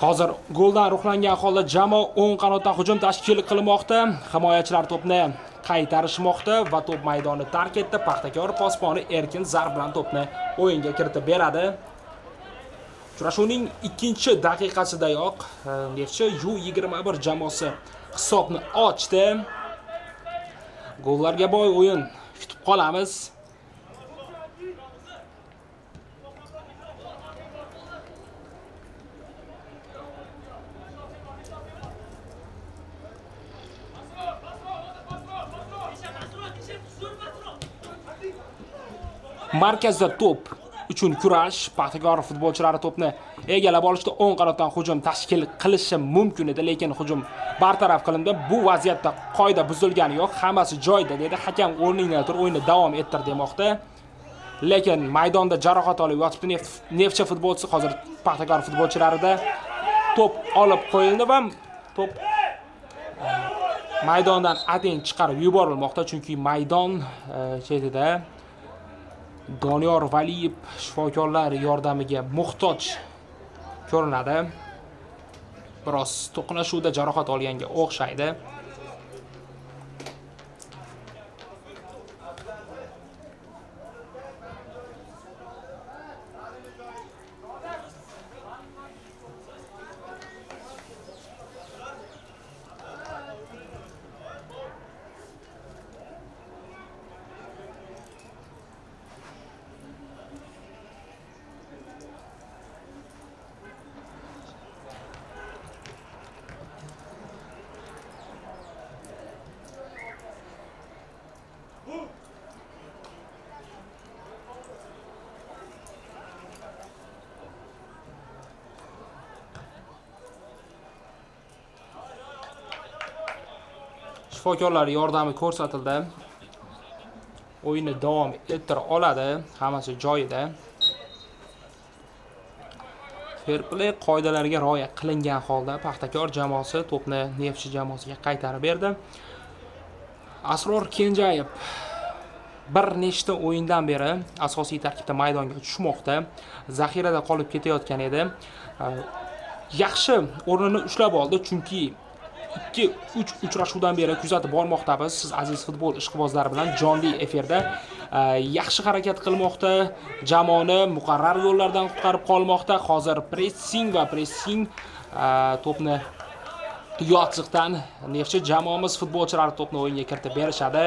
Hozir goldan ruhlangan holda jamoa o'ng qanotdan hujum tashkil qilmoqda. Himoyachilar to'pni qaytarishmoqda va to'p maydonni tark etdi. Paxtakor posboni erkin zarb bilan to'pni o'yinga kiritib beradi. Uchrashuvning 2-daqiqasidayoq Neftchi U21 jamoasi hisobni ochdi. Gollarga boy o'yin kutib qolamiz. Markazda to'p uchun kurash. Paxtakor futbolchilari to'pni egallab olishda o'ng qanotdan hujum tashkil qilishi mumkin edi, lekin hujum bartaraf qilindi. Bu vaziyatda qoida buzilgani yo'q, hammasi joyida dedi. Hakam o'rnidan turib o'yinni davom ettir demoqda. Lekin maydonda jarohat olib yotibdi Neftchi futbolchisi. Hozir Paxtakor futbolchilarida to'p olib qo'yildi va to'p maydondan atayin chiqarib yuborilmoqda, chunki maydon chetida Doniyor Valiyev shifokorlar yordamiga muhtoj ko'rinadi. Biroz to'qnashuvda jarohat olganga o'xshaydi. Shifokorlar yordami ko'rsatildi. O'yinni davom ettira oladi. Hammasi joyida. Fair play qoidalariga rioya qilingan holda Paxtakor jamoasi to'pni Neftchi jamoasiga qaytarib berdi. Asror Kenjayev bir nechta o'yindan beri asosiy tarkibda maydonga tushmoqda. Zaxirada qolib ketayotgan edi. Yaxshi o'rnini ushlab oldi, chunki 2-3 uchrashuvdan beri kuzatib bormoqdamiz. Siz aziz futbol ishqibozlari bilan jonli efirda yaxshi harakat qilmoqda. Jamoani muqarrar yo'llardan qutqarib qolmoqda. Hozir pressing to'pni yotsiqdan Neftchi jamoamiz futbolchilari to'pni o'yinga kiritib berishadi.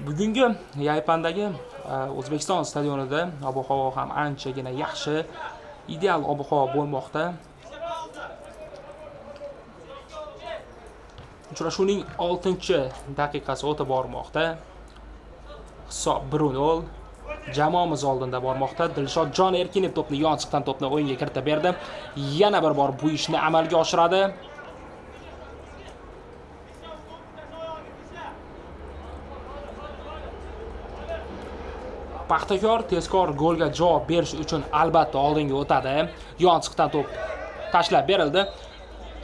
Bugungi Yaypandagi O'zbekiston stadionida ob-havo ham anchagina yaxshi, ideal ob-havo bo'lmoqda. Uchrashuvning 6-daqiqasi o'tib bormoqda. Hisob 1-0. Jamoamiz oldinda bormoqda. Dilshodjon Erkinov to'pni yonchiqdan to'pni o'yinga kiritib berdi. Yana bir bor bu ishni amalga oshiradi. Paxtakor tezkor golga javob berish uchun albatta oldinga o'tadi. Yonchiqdan to'p tashlab berildi.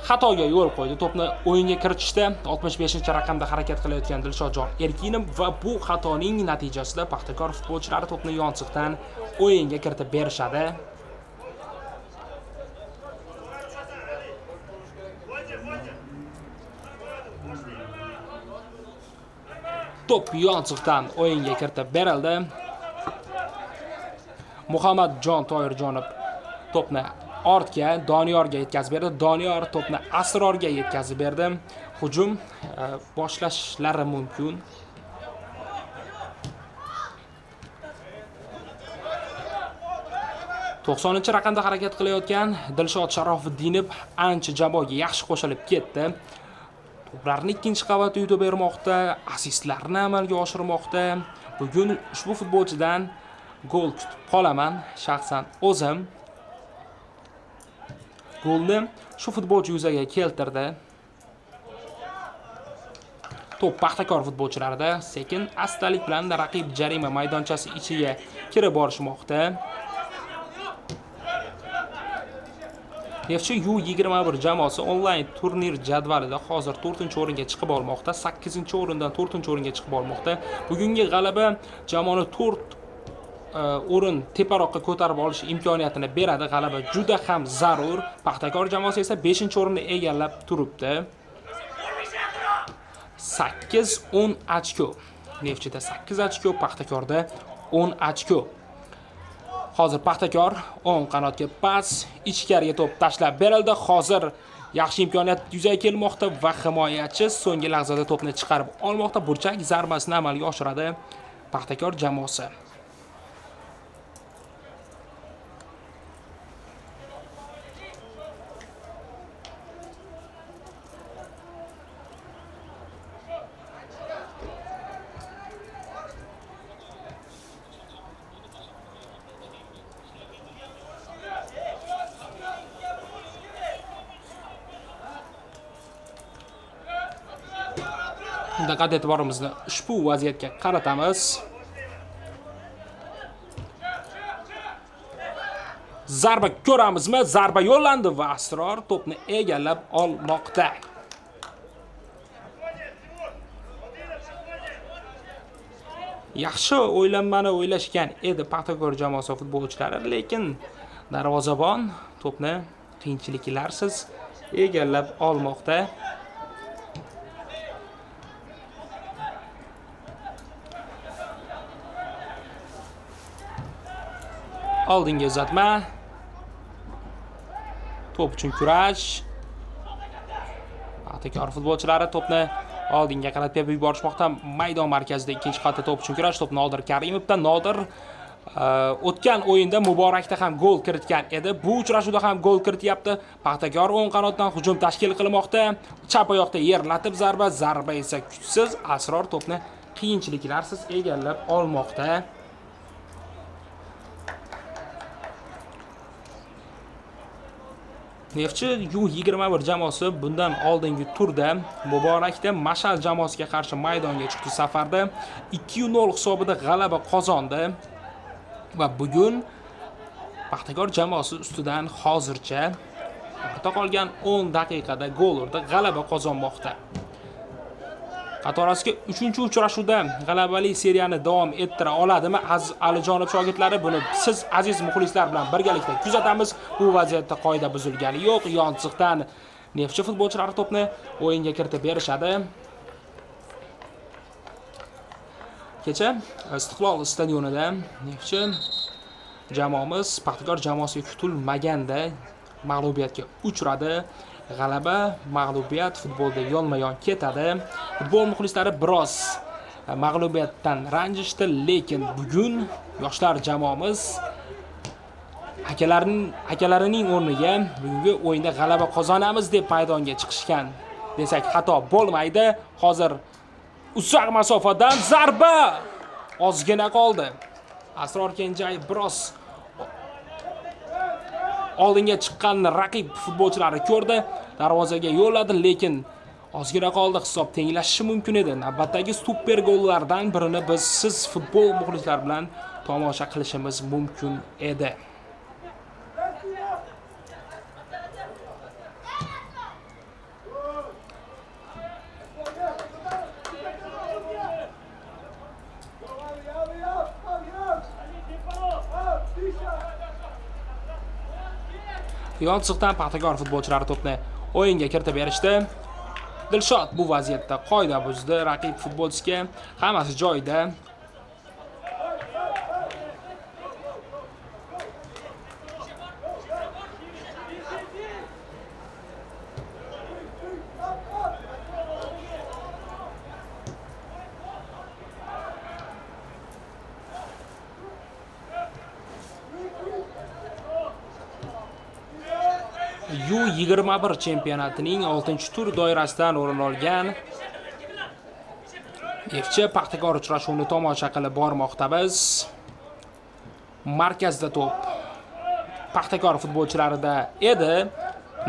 Xatoga yo'l qo'ydi. To'pni o'yinga kiritishda 65-raqamda harakat qilayotgan Dilshodjon Erkinov va bu xatoning natijasida Paxtakor futbolchilari to'pni yonchiqdan o'yinga kiritib berishadi. To'p yonchiqdan o'yinga kiritib berildi. Muhammadjon Toyirjonov to'pni ortga Doniyorga yetkazib berdi. Doniyor to'pni Asrorga yetkazib berdi. Hujum boshlashlari mumkin. Raqamda harakat qilayotgan Dilshod Sharofiddinov ancha jamoaga yaxshi qo'shilib ketdi. To'plarni ikkinchi qavatda yutib bermoqda, assistlarni amalga oshirmoqda. Bugun ushbu futbolchidan gol kutib qolaman shaxsan o'zim. Golni shu futbolchi yuzaga keltirdi. To'p Paxtakor futbolchilarida sekin astalik bilan raqib jarima maydonchasi ichiga kirib borishmoqda. Neftchi U21 jamoasi onlayn turnir jadvalida hozir 4-o'ringa chiqib olmoqda. 8-o'rindan 4-o'ringa chiqib olmoqda. Bugungi g'alaba jamoani 4 o'rin teparoqqa ko'tarib olish imkoniyatini beradi. G'alaba juda ham zarur. Paxtakor jamoasi esa 5-o'rinni egallab turibdi. 8-10 ochko. Neftchida 8 ochko, Paxtakorda 10 ochko. Hozir Paxtakor o'ng qanotga pas, ichkariga to'p tashlab berildi. Hozir yaxshi imkoniyat yuzaga kelmoqda va himoyachi so'nggi lahzada to'pni chiqarib olmoqda. Burchak zarbasini amalga oshiradi Paxtakor jamoasi. Diqqat e'tiborimizni ushbu vaziyatga qaratamiz. Zarba ko'ramizmi? Zarba yo'llandi va Asror to'pni egallab olmoqda. Yaxshi o'ylanmani o'ylashgan edi Paxtakor jamoasi futbolchilari, lekin darvozabon to'pni qiyinchiliklarsiz egallab olmoqda. Oldinga uzatma. To'p uchun kurash. Paxtakor futbolchilari to'pni oldinga qaratib yuborishmoqda. Maydon markazida ikkinchi qavatda to'p uchun kurash. To'p Nodir Karimovdan. Nodir o'tgan o'yinda Muborakda ham gol kiritgan edi. Bu uchrashuvda ham gol kirityapti. Paxtakor o'ng qanotdan hujum tashkil qilmoqda. Chap oyoqda yerlatib zarba esa kuchsiz. Asror to'pni qiyinchiliklarsiz egallab olmoqda. Neftchi U21 jamoasi bundan oldingi turda Muborakda Mashal jamoasiga qarshi maydonga chiqdi. Safarda 2-0 hisobida g'alaba qozondi va bugun Paxtakor jamoasi ustidan hozircha ortda qolgan 10 daqiqada gol urdi, g'alaba qozonmoqda. Qatorasiga 3-uchrashuvda g'alabali seriyani davom ettira oladimi? Alijonov shogirdlari buni siz aziz muxlislar bilan birgalikda kuzatamiz. Bu vaziyatda qoida buzilgani yo'q. Yonchiqdan Neftchi futbolchilari to'pni o'yinga kiritib berishadi. Kecha Istiqlol stadionida Neftchi jamoamiz Paxtakor jamoasiga kutilmaganda mag'lubiyatga uchradi. G'alaba, mag'lubiyat futbolda yonma-yon ketadi. Futbol muxlislari biroz mag'lubiyatdan ranjishdi, lekin bugun yoshlar jamoamiz akalarining o'rniga bugungi o'yinda g'alaba qozonamiz deb maydonga chiqishgan desak xato bo'lmaydi. Hozir uzoq masofadan zarba ozgina qoldi. Asror Kenjayev biroz oldinga chiqqanini raqib futbolchilari ko'rdi, darvozaga yo'lladi, lekin ozgina qoldi. Hisob tenglashishi mumkin edi. Navbatdagi super gollardan birini biz siz futbol muxlislar bilan tomosha qilishimiz mumkin edi. Yonchiqdan Paxtakor futbolchilari to'pni o'yinga kiritib berishdi. Dilshod bu vaziyatda qoida buzdi. Raqib futbolchisiga hammasi joyida. U21 chempionatining 6-tur doirasidan o'rin olgan Neftchi Paxtakor uchrashuvini tomosha qilib bormoqda biz. Markazda to'p Paxtakor futbolchilarida edi.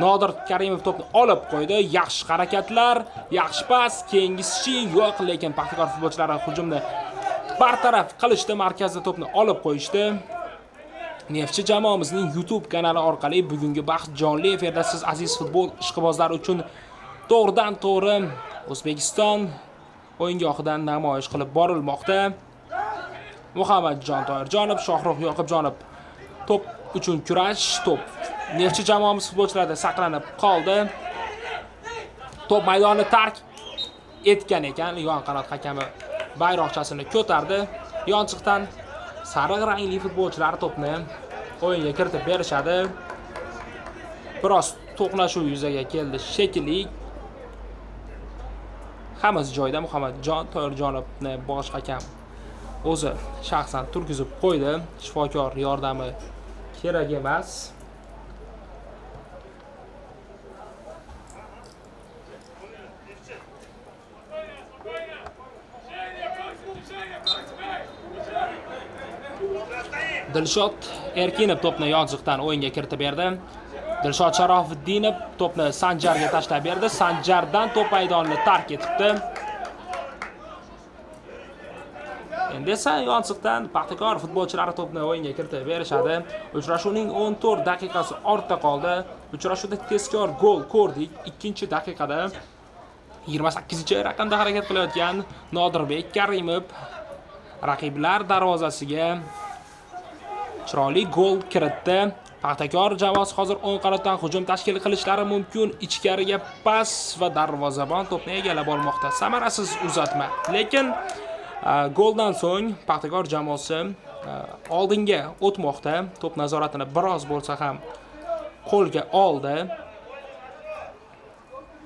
Nodir Karimov to'pni olib qo'ydi. Yaxshi harakatlar, yaxshi pas, keyingisi yo'q, lekin Paxtakor futbolchilari hujumni bartaraf qilishdi, markazda to'pni olib qo'yishdi. Neftchi jamoamizning YouTube kanali orqali bugungi bahs jonli efirda siz aziz futbol ishqibozlari uchun to'g'ridan-to'g'ri O'zbekiston o'yingohidan namoyish qilib borilmoqda. Muhammadjon Toyirjonov, Shohruh Yoqubjonov to'p uchun kurash. To'p Neftchi jamoamiz futbolchilarida saqlanib qoldi. To'p maydonni tark etgan ekan. Yon qanot hakami bayroqchasini ko'tardi. Yonchiqdan sariq rangli futbolchilar to'pni o'yinga kiritib berishadi. Biroz to'qnashuv yuzaga keldi shekilli. Hammasi joyida. Muhammadjon Toyirjonovni bosh hakam o'zi shaxsan turgizib qo'ydi. Shifokor yordami kerak emas. Dilshod Erkinov to'pni yonchiqdan o'yinga kiritib berdi. Dilshod Sharofiddinov to'pni Sanjarga tashlab berdi. Sanjardan to'p maydonni tark etibdi. Endi esa yonchiqdan Paxtakor futbolchilari to'pni o'yinga kiritib berishadi. Uchrashuvning 14 daqiqasi ortda qoldi. Uchrashuvda tezkor gol ko'rdik. 2-daqiqada 28-raqamda harakat qilayotgan Nodirbek Karimov raqiblar darvozasiga chiroyli gol kiritdi. Paxtakor jamoasi hozir o'ng qanotdan hujum tashkil qilishlari mumkin. Ichkariga pas va darvozabon to'pni egallab olmoqda. Samarasiz uzatma. Lekin goldan so'ng Paxtakor jamoasi oldinga o'tmoqda. To'p nazoratini biroz bo'lsa ham qo'lga oldi.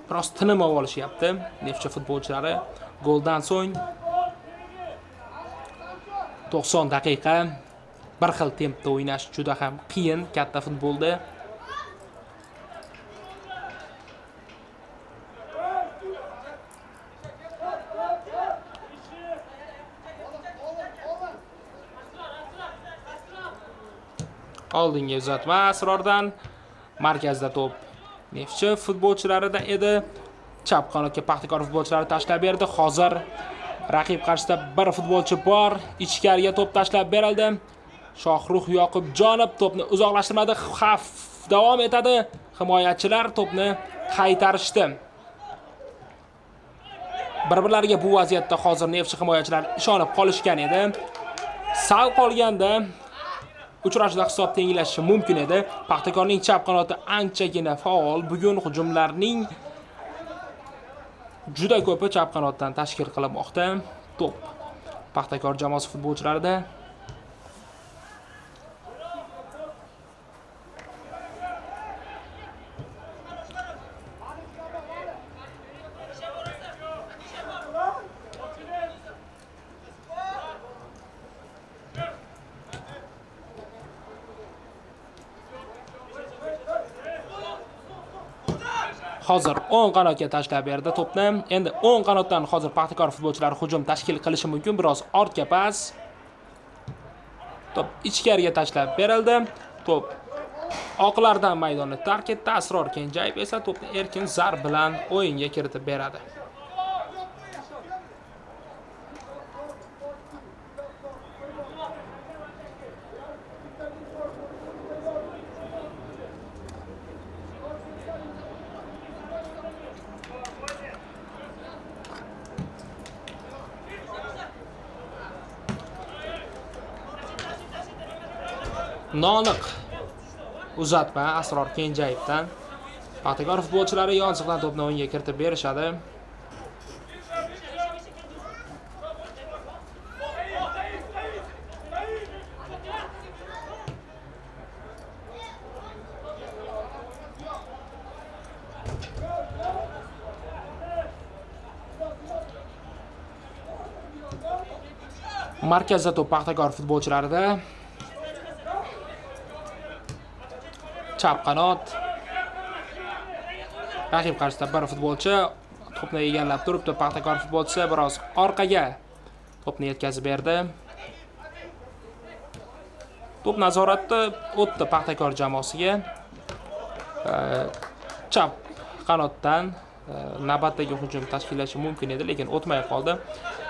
Biroz tinim olishyapti Neftchi futbolchilari. Goldan so'ng 90 daqiqa bir xil tempda o'ynash juda ham qiyin katta futbolda. Oldinga uzatma Asrordan. Markazda to'p Neftchi futbolchilarida edi. Chap qanotga Paxtakor futbolchilari tashlab berdi. Hozir raqib qarshisida bir futbolchi bor. Ichkariga to'p tashlab berildi. Shohruh Yoqubjonov to'pni uzoqlashtirmadi. Xavf davom etadi. Himoyachilar to'pni qaytarishdi. Bir-birlariga bu vaziyatda hozir Neftchi himoyachilari ishonib qolishgan edi. Sal qolganda uchrashuvda hisob tenglashishi mumkin edi. Paxtakorning chap qanoti anchagina faol. Bugun hujumlarning juda ko'pi chap qanotdan tashkil qilinmoqda. To'p Paxtakor jamoasi futbolchilarida. Hozir o'ng qanotga tashlab berdi to'pni. Endi o'ng qanotdan hozir Paxtakor futbolchilari hujum tashkil qilishi mumkin. Biroz ortga pas. To'p ichkariga tashlab berildi. To'p oqlardan maydonni tark etdi. Asror Kenjayev esa to'pni erkin zarb bilan o'yinga kiritib beradi. Noaniq uzatma Asror Kenjayevdan. Paxtakor futbolchilari yonchiqdan to'pni o'yinga kiritib berishadi. Markazda to'p Paxtakor futbolchilarida. Chap qanot. Raqib qarshisida bir futbolchi to'pni egallab turibdi. Paxtakor futbolchisi biroz orqaga to'pni yetkazib berdi. To'p nazorati o'tdi Paxtakor jamoasiga. Chap qanotdan navbatdagi hujum tashkillashi mumkin edi, lekin o'tmay qoldi.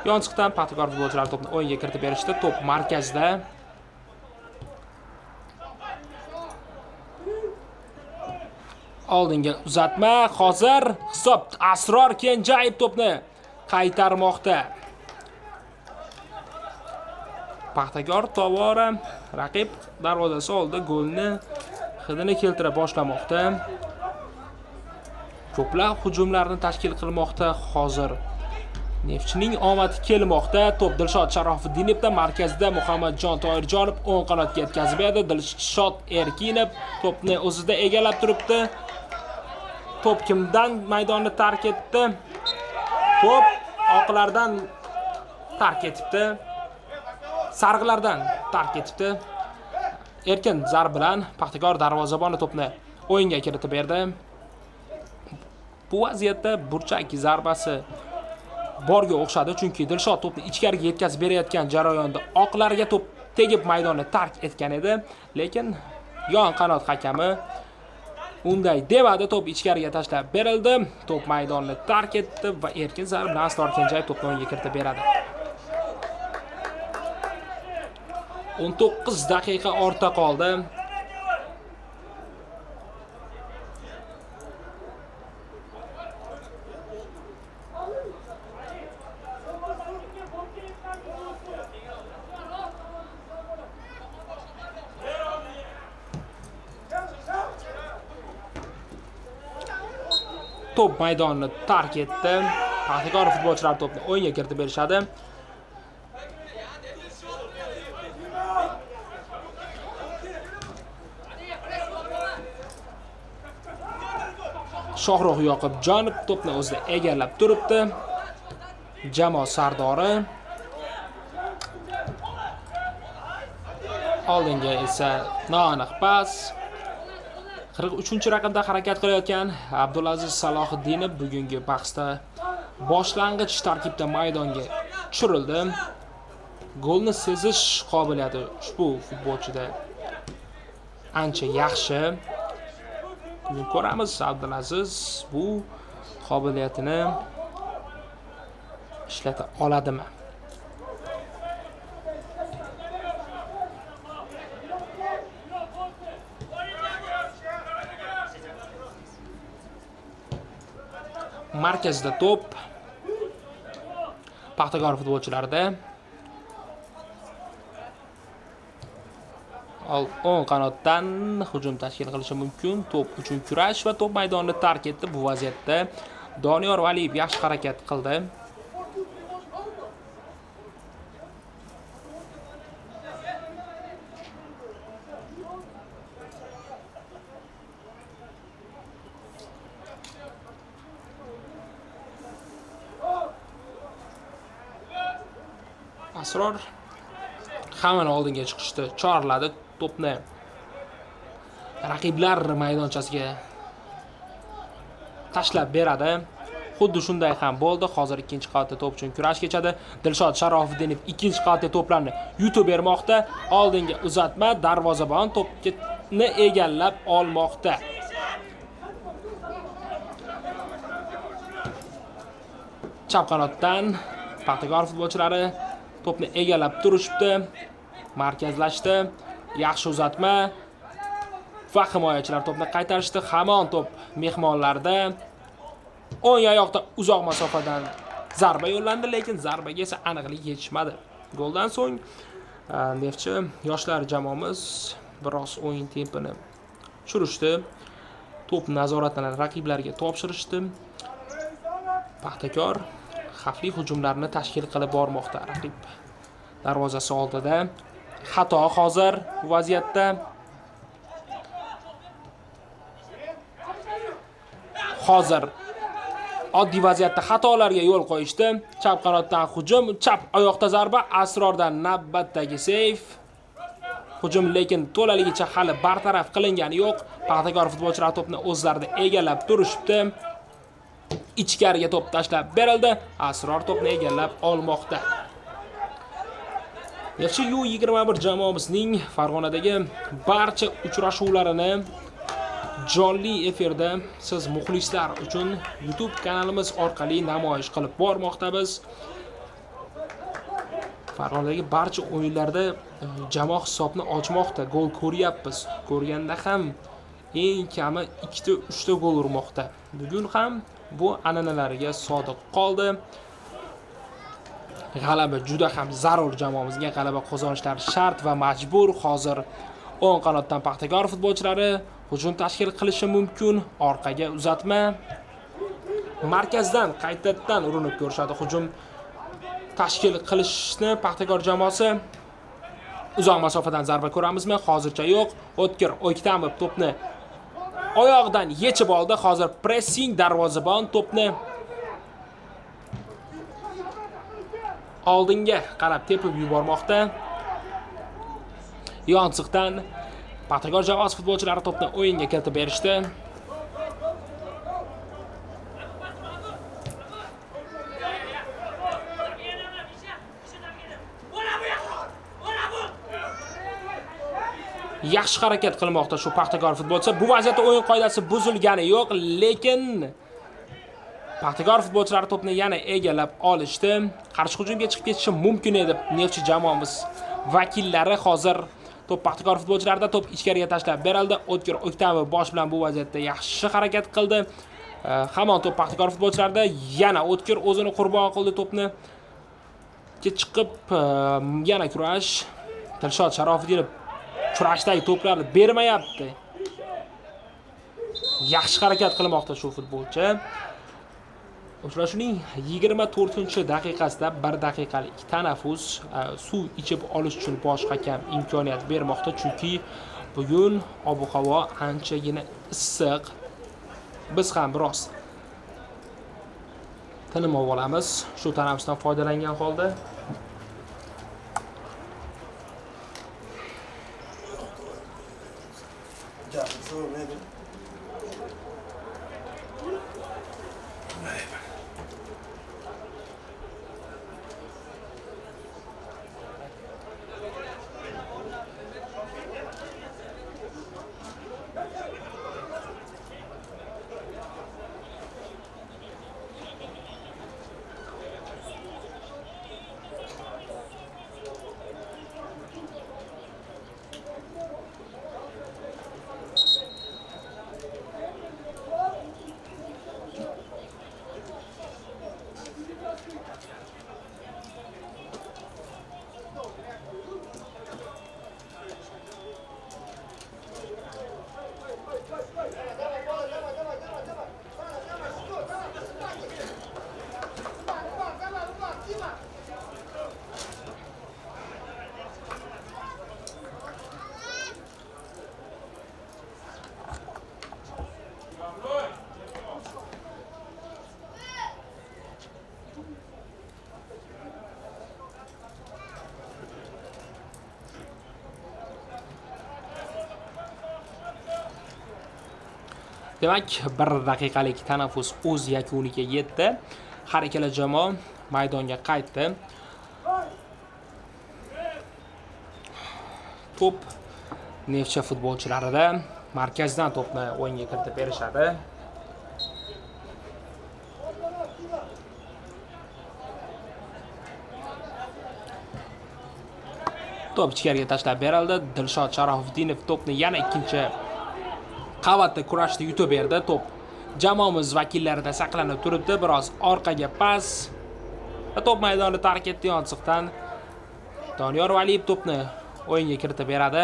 Yonchiqdan Paxtakor futbolchilari to'pni o'yinga kiritib berishdi. To'p markazda. Oldinga uzatma. Hozir hisob Asror Kenjayev to'pni qaytarmoqda. Paxtakor tobora raqib darvozasi oldida golni hidini keltira boshlamoqda. Ko'plab hujumlarni tashkil qilmoqda hozir. Neftchining omadi kelmoqda. To'p Dilshod Sharofiddinovda, markazda Muhammadjon Toyirjonov o'ng qanotga yetkazib berdi. Dilshod Erkinov to'pni o'zida egallab turibdi. To'p kimdan maydonni tark etdi? To'p oqlardan tark etibdi. Sarg'lardan tark etibdi. Erkin zarb bilan Paxtakor darvozaboni to'pni o'yinga kiritib berdi. Bu vaziyatda burchak zarbasi borga o'xshadi, chunki Dilshod to'pni ichkariga yetkazib berayotgan jarayonda oqlarga to'p tegib maydonni tark etgan edi, lekin yon qanot hakami unday demadi. To'p ichkariga tashlab berildi. To'p maydonni tark etdi va Erkin zarb bilan Asror Kenjayev to'pni o'yinga kiritib beradi. 19 daqiqa ortda qoldi. To'p maydonni tark etdi. Paxtakor futbolchilari to'pni o'yinga kiritib berishadi. Shohruh Yoqubjonov to'pni o'zida egallab turibdi. Jamoa sardori. Oldinga esa noaniq pas. 43-raqamda harakat qilayotgan Abdulaziz Salohiddinov bugungi bahsda boshlang'ich tarkibda maydonga tushirildi. Golni sezish qobiliyati ushbu futbolchida ancha yaxshi. Bugun ko'ramiz, Abdulaziz bu qobiliyatini ishlata oladimi? Markazda to'p Paxtakor futbolchilarida. O'ng qanotdan hujum tashkil qilishi mumkin. To'p uchun kurash va to'p maydonni tark etdi. Bu vaziyatda Doniyor Valiyev yaxshi harakat qildi. Asror hammani oldinga chiqishdi, chorladi, to'pni raqiblar maydonchasiga tashlab beradi. Xuddi shunday ham bo'ldi. Hozir ikkinchi qavatda to'p uchun kurash kechadi. Dilshod Sharofidinov ikkinchi qavatda to'plarni yutib bermoqda. Oldinga uzatma, darvozabon to'pni egallab olmoqda. Chap qanotdan Paxtakor futbolchilari to'pni egallab turishibdi. Markazlashdi. Yaxshi uzatma. Va himoyachilar to'pni qaytarishdi. Hamon to'p mehmonlarda. O'ng oyoqda uzoq masofadan zarba yo'llandi, lekin zarbaga esa aniqlik yetishmadi. Goldan so'ng Neftchi yoshlar jamoamiz biroz o'yin tempini tushirishdi. To'p nazoratini raqiblarga topshirishdi. Paxtakor xavfli hujumlarni tashkil qilib bormoqda. Raqib darvozasi oldida xato hozir bu vaziyatda. Hozir oddiy vaziyatda xatolarga yo'l qo'yishdi. Chap qanotdan hujum, chap oyoqda zarba, Asrordan navbatdagi seyf. Hujum lekin to'laligicha hali bartaraf qilingani yo'q. Paxtakor futbolchilari to'pni o'zlarida egallab turishibdi. Ichkariga to'p tashlab berildi. Asror to'pni egallab olmoqda. Yaxshi U21 jamoamizning Farg'onadagi barcha uchrashuvlarini jonli efirda siz muxlislar uchun YouTube kanalimiz orqali namoyish qilib bormoqdamiz. Farg'onadagi barcha o'yinlarda jamoa hisobni ochmoqda, gol ko'ryapmiz. Ko'rganda ham eng kami 2-3 ta gol urmoqda. Bugun ham bu an'analariga sodiq qoldi. G'alaba juda ham zarur, jamoamizga g'alaba qozonishlari shart va majbur. Hozir o'ng qanotdan Paxtakor futbolchilari hujum tashkil qilishi mumkin. Orqaga uzatma. Markazdan qaytadan urinib ko'rishadi. Hujum tashkil qilishni Paxtakor jamoasi. Uzoq masofadan zarba ko'ramizmi? Hozircha yo'q. O'tkir O'ktamov to'pni oyog'idan yechib oldi. Hozir pressing, darvozabon to'pni oldinga qarab tepib yubormoqda. Yonsiqdan Paxtakor jamoasi futbolchilari to'pni o'yinga kiritib berishdi. Yaxshi harakat qilmoqda shu Paxtakor futbolchisi. Bu vaziyatda o'yin qoidasi buzilgani yo'q, lekin Paxtakor futbolchilari to'pni yana egallab olishdi. Qarshi hujumga chiqib ketishi mumkin edi. Neftchi jamoamiz vakillari hozir to'p Paxtakor futbolchilarida, to'p ichkariga tashlab berildi. O'tkir O'ktamov bosh bilan bu vaziyatda yaxshi harakat qildi. Hamon to'p Paxtakor futbolchilarida, yana O'tkir o'zini qurbon qildi to'pni. Chiqib yana kurash. Tilshod Sharofidinov kurashdagi to'plarni bermayapti. Yaxshi harakat qilmoqda shu futbolchi. Uchrashuvning 24-daqiqasida 1 daqiqalik tanaffus, suv ichib olish uchun bosh hakam imkoniyat bermoqda, chunki bugun ob-havo anchagina issiq. Biz ham biroz tinim olamiz shu tanaffusdan foydalangan holda. Demak, 1 daqiqalik tanaffus o'z yakuniga yetdi. Har ikkala jamoa maydonga qaytdi. To'p Neftchi futbolchilarida, markazdan to'pni o'yinga kiritib berishadi. To'p ichkariga tashlab berildi. Dilshod Sharofidinov to'pni yana ikkinchi qavatda kurashda yutib berdi. To'p jamoamiz vakillarida saqlanib turibdi. Biroz orqaga pas. To'p maydonni tark etdi Yonsiqdan. Doniyor Valiyev to'pni o'yinga kiritib beradi.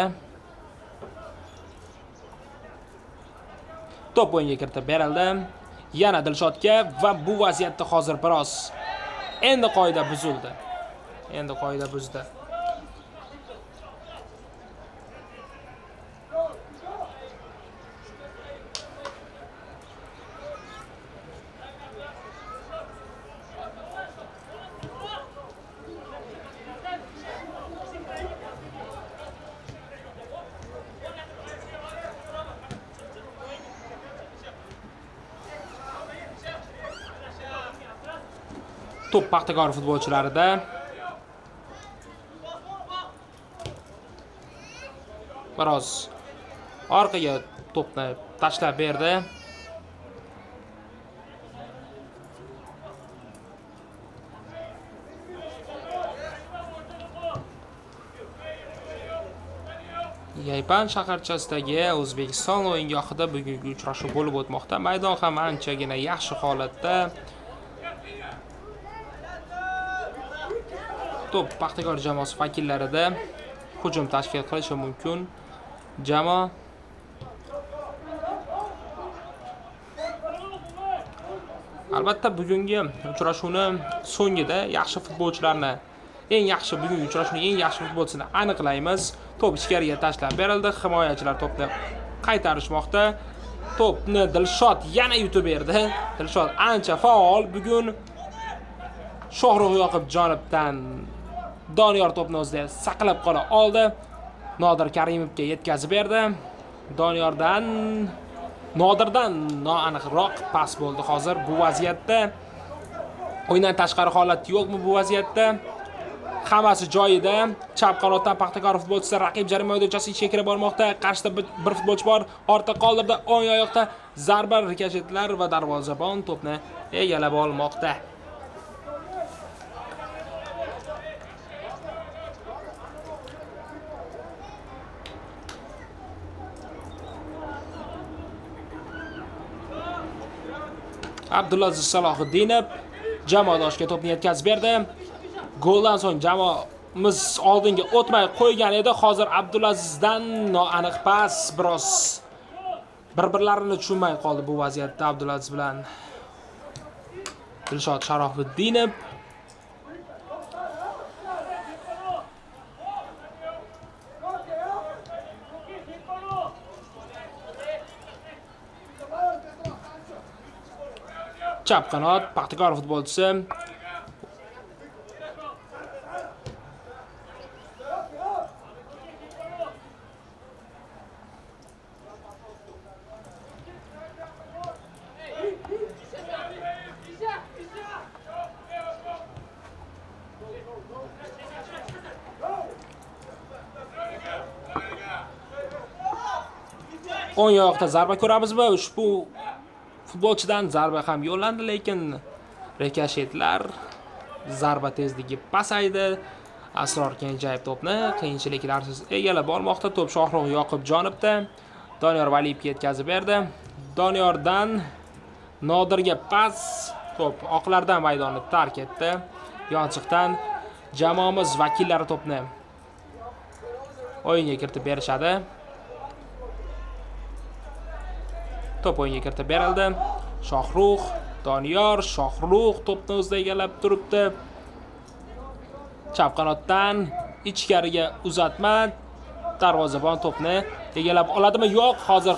To'p o'yinga kiritib berildi. Yana Dilshodga va bu vaziyatda hozir biroz endi qoida buzildi. Endi qoida buzdi. To'p Paxtakor futbolchilarida. Biroz orqaga to'pni tashlab berdi. Yaypan shaharchasidagi O'zbekiston o'yingohida bugungi uchrashuv bo'lib o'tmoqda. Maydon ham anchagina yaxshi holatda. to'p Paxtakor jamoasi vakillarida hujum tashkil qilishi mumkin. Jamoa albatta bugungi uchrashuvni so'ngida yaxshi futbolchilarni, bugungi uchrashuvning eng yaxshi futbolchisini aniqlaymiz. To'p ichkariga tashlab berildi. Himoyachilar to'pni qaytarishmoqda. To'pni Dilshod yana yutib berdi. Dilshod ancha faol bugun. Shohrux Yoqubjonovdan Doniyor to'pni o'zida saqlab qola oldi. Nodir Karimovga yetkazib berdi. Nodirdan noaniqroq pas bo'ldi hozir bu vaziyatda. O'yindan tashqari holat yo'qmi bu vaziyatda? Hammasi joyida. Chap qanotdan Paxtakor futbolchisi raqib jarima maydonchasiga ichga kirib bormoqda. Qarshida bir futbolchi bor. Ortda qoldirdi. O'ng oyoqda zarba, rikoshetlar va darvozabon to'pni egallab olmoqda. Abdulaziz Salohiddinov jamoadoshiga to'pni yetkazib berdi. Goldan so'ng jamoamiz oldinga o'tmay qo'ygan edi. Hozir Abdulazizdan noaniq pas, biroz bir-birlarini tushunmay qoldi bu vaziyatda Abdulaziz bilan Dilshod Sharofiddinov. Chap qanot Paxtakor futbolchisi o'ng oyoqda zarba ko'ramizmi? Ushbu futbolchidan zarba ham yo'llandi, lekin rikoshetlar, zarba tezligi pasaydi. Asror Kenjayev to'pni qiyinchiliklarsiz egallab bormoqda. To'p Shohrux Yoqubjonovda. Doniyor Valiyevga yetkazib berdi. Doniyordan Nodirga pas. To'p oqlardan maydonni tark etdi. Yonchiqdan jamoamiz vakillari to'pni o'yinga kiritib berishadi. To'p o'yinga kiritib berildi. Shohrux, Doniyor, Shohrux to'pni o'zida egallab turibdi. Chap qanotdan ichkariga uzatma. Darvozabon to'pni egallab oladimi? Yo'q, hozir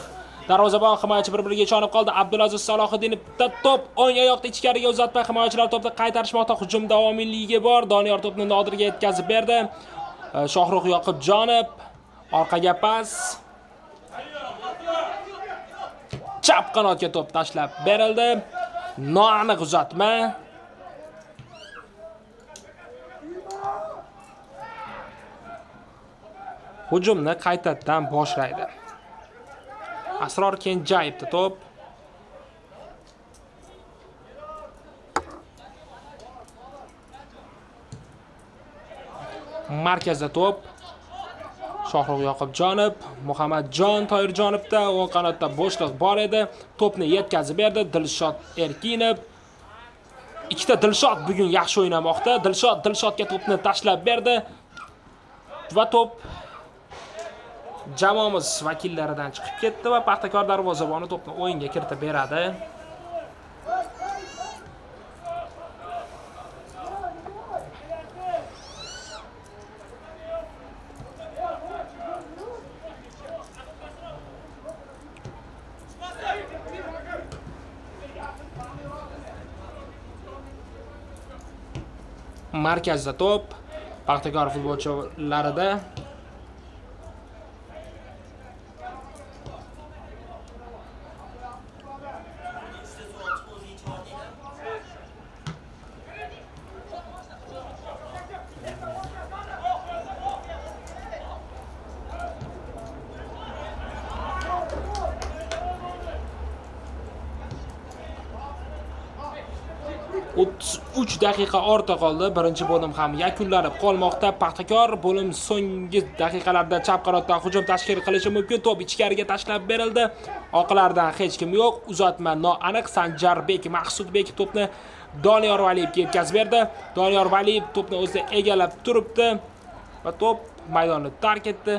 darvozabon himoyachi bir-biriga ishonib qoldi. Abdulaziz Salohiddinovda to'p o'ng oyoqda ichkariga uzatma. Himoyachilar to'pni qaytarishmoqda. Hujum davomiyligi bor. Doniyor to'pni Nodirga yetkazib berdi. Shohrux Yoqubjonov orqaga pas. Chap qanotga to'p tashlab berildi. Noaniq uzatma. Hujumni qaytadan boshlaydi. Asror Kenjayevda to'p. Markazda to'p. Shohrux Yoqubjonov, Muhammadjon Toyirjonovda o'ng qanotda bo'shliq bor edi. To'pni yetkazib berdi Dilshod Erkinov. Ikkita Dilshod bugun yaxshi o'ynamoqda. Dilshodga to'pni tashlab berdi. Va to'p jamoamiz vakillaridan chiqib ketdi va Paxtakor darvozaboni to'pni o'yinga kiritib beradi. Markazda to'p Paxtakor futbolchilarida. Uch daqiqa ortda qoldi. Birinchi bo'lim ham yakunlanib qolmoqda. Paxtakor bo'lim so'nggi daqiqalarda chap qanotdan hujum tashkil qilishi mumkin. To'p ichkariga tashlab berildi. Oqlardan hech kim yo'q. Uzatma noaniq. Sanjarbek Maqsudbek to'pni Doniyor Valiyevga yetkazib berdi. Doniyor Valiyev to'pni o'zida egallab turibdi va to'p maydonni tark etdi.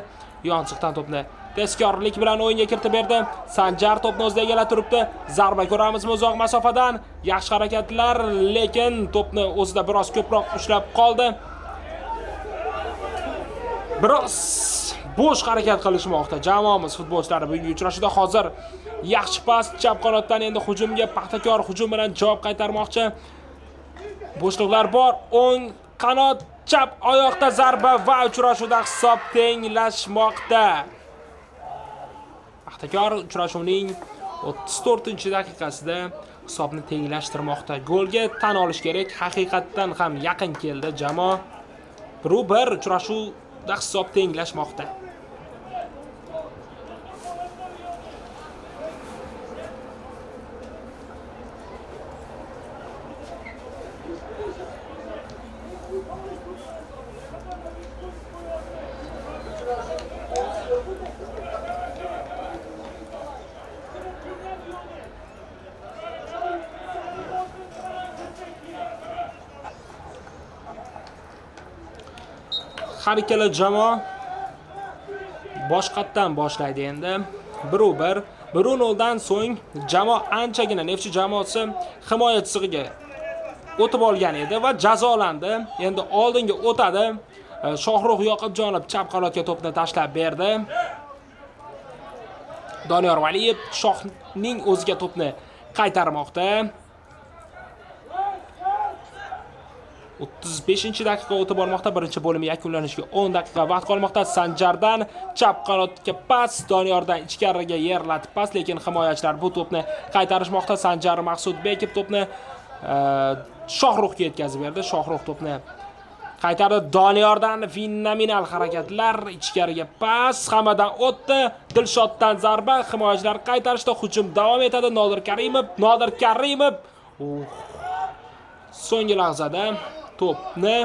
Yonchiqdan to'pni tezkorlik bilan o'yinga kiritib berdi. Sanjar to'pni o'zida egallab turibdi. Zarba ko'ramizmi uzoq masofadan? Yaxshi harakatlar, lekin to'pni o'zida biroz ko'proq ushlab qoldi. Biroz bo'sh harakat qilishmoqda jamoamiz futbolchilari bugungi uchrashuvda. Hozir yaxshi pas chap qanotdan endi hujumga Paxtakor hujum bilan javob qaytarmoqchi. Bo'shliqlar bor. O'ng qanot chap oyoqda zarba va uchrashuvda hisob tenglashmoqda. Paxtakor uchrashuvning 34-daqiqasida hisobni tenglashtirmoqda. Golga tan olish kerak, haqiqatdan ham yaqin keldi jamoa. 1-1 uchrashuvda hisob tenglashmoqda. Har ikkala jamoa boshqatdan boshlaydi endi. 1-1, 1-0 dan so'ng jamoa anchagina Neftchi jamoasi himoya chizig'iga o'tib olgan edi va jazolandi. Endi oldinga o'tadi. Shohruh Yoqubjonov chap qanotga to'pni tashlab berdi. Doniyor Valiyev Shohning o'ziga to'pni qaytarmoqda. 35-daqiqa o'tib bormoqda. Birinchi bo'lim yakunlanishiga 10 daqiqa vaqt qolmoqda. Sanjardan chap qanotga pas, Doniyordan ichkariga yerlatib pas, lekin himoyachilar bu to'pni qaytarishmoqda. Sanjar Maqsudbekov to'pni Shohruhga yetkazib berdi. Shohruh to'pni qaytardi. Doniyordan fenomenal harakatlar, ichkariga pas, hammadan o'tdi. Dilshoddan zarba, himoyachilar qaytarishda hujum davom etadi. Nodir Karimov so'nggi lahzada to'pni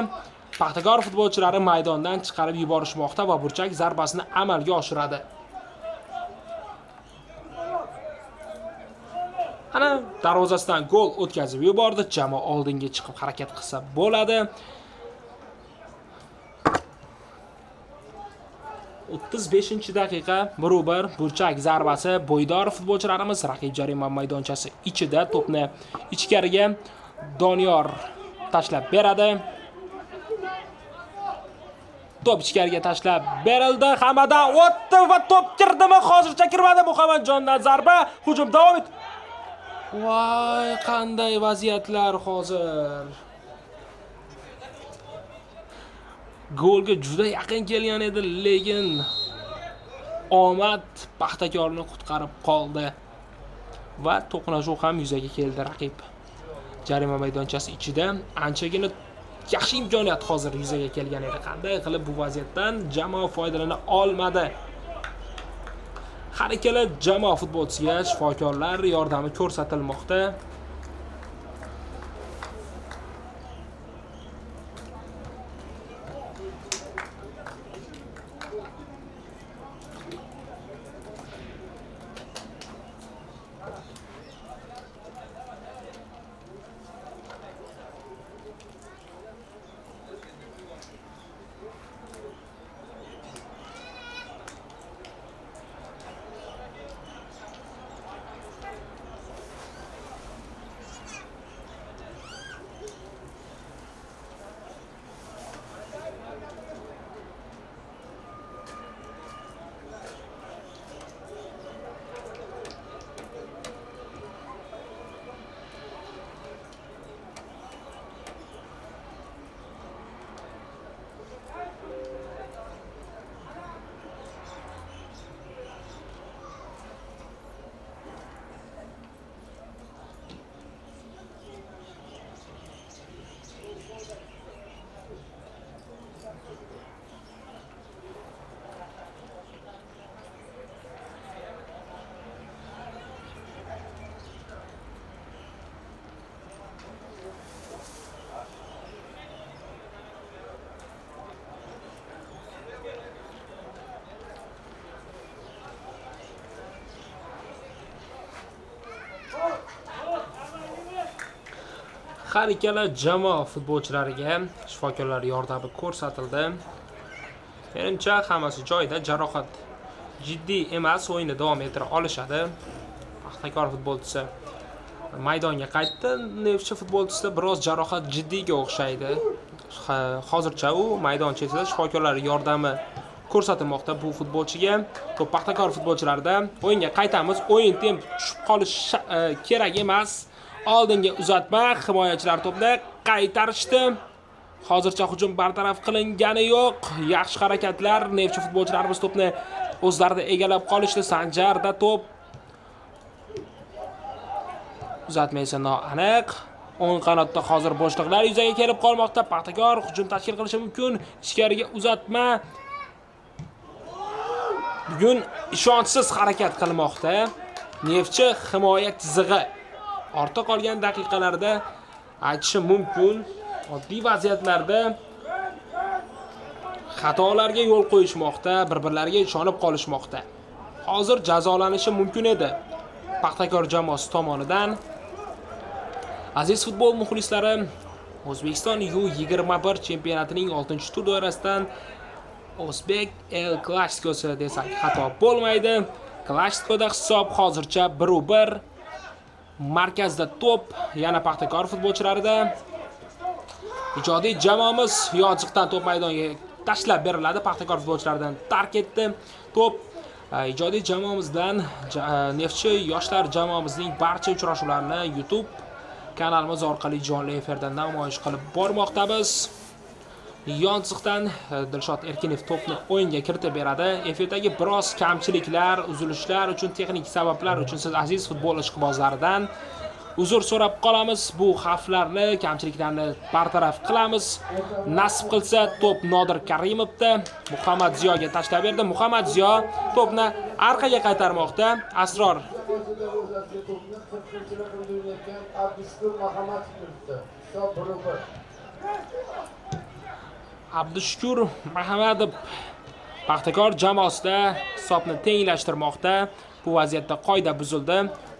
Paxtakor futbolchilari maydondan chiqarib yuborishmoqda va burchak zarbasini amalga oshiradi. Ana darvozasidan gol o'tkazib yubordi. Jamoa oldinga chiqib harakat qilsa bo'ladi. 35-daqiqa 1-1 burchak zarbasi. Bo'ydor futbolchilarimiz raqib jarima maydonchasi ichida to'pni ichkariga Doniyor tashlab beradi. To'p ichkariga tashlab berildi. Hammadan o'tdi va to'p kirdimi? Hozircha kirmadi. Muhammadjondan zarba. Hujum davom etdi. Voy, qanday vaziyatlar hozir. Golga juda yaqin kelgan edi, lekin omad Paxtakorni qutqarib qoldi va to'qnashuv ham yuzaga keldi. Raqib jarima maydonchasi ichida anchagina yaxshi imkoniyat hozir yuzaga kelgan edi. Qanday qilib bu vaziyatdan jamoa foydalana olmadi? Har ikkala jamoa futbolchisiga shifokorlar yordami ko'rsatilmoqda. Har ikkala jamoa futbolchilariga shifokorlar yordami ko'rsatildi. Menimcha hammasi joyida, jarohat jiddiy emas, o'yinni davom ettira olishadi. Paxtakor futbolchisi maydonga qaytdi. Neftchi futbolchisi biroz jarohat jiddiyga o'xshaydi. Hozircha u maydon chetida shifokorlar yordami ko'rsatilmoqda bu futbolchiga. To'p Paxtakor futbolchilarida. O'yinga qaytamiz. O'yin temp tushib qolishi kerak emas. Oldinga uzatma, himoyachilar to'pni qaytarishdi. Hozircha hujum bartaraf qilingani yo'q. Yaxshi harakatlar. Neftchi futbolchilarimiz to'pni o'zlarida egallab qolishdi. Sanjarda to'p uzatma esa noaniq. O'ng qanotda hozir bo'shliqlar yuzaga kelib qolmoqda. Paxtakor hujum tashkil qilishi mumkin. Ichkariga uzatma. Bugun ishonchsiz harakat qilmoqda. Neftchi himoya chizig'i ortda qolgan daqiqalarda aytishim mumkin. Oddiy vaziyatlarda xatolarga yo'l qo'yishmoqda, bir-birlariga ishonib qolishmoqda. Hozir jazolanishi mumkin edi Paxtakor jamoasi tomonidan. Aziz futbol muxlislari, O'zbekiston U21 chempionatining 6-tur doirasidan O'zbek El Klasikosi desak xato bo'lmaydi. Klasikoda hisob hozircha 1-1. Markazda to'p yana Paxtakor futbolchilarida. Ijodiy jamoamiz yoziqdan to'p maydonga tashlab beriladi. Paxtakor futbolchilaridan tark etdi. To'p ijodiy jamoamizdan Neftchi yoshlar jamoamizning barcha uchrashuvlarini YouTube kanalimiz orqali jonli efirda namoyish qilib bormoqdamiz. Yoziqdan Dilshod Erkinov to'pni o'yinga kiritib beradi. Efirdagi biroz kamchiliklar, uzilishlar uchun, texnik sabablar uchun siz aziz futbol ishqibozlaridan uzr so'rab qolamiz. Bu xavflarni, kamchiliklarni bartaraf qilamiz. Nasib qilsa to'p Nodir Karimovda Muhammad Ziyoga tashlab berdi. Muhammad Ziyo to'pni orqaga qaytarmoqda. Asror Abdushukur Mahamadov Paxtakor jamoasida hisobni tenglashtirmoqda. Bu vaziyatda qoida buzildi.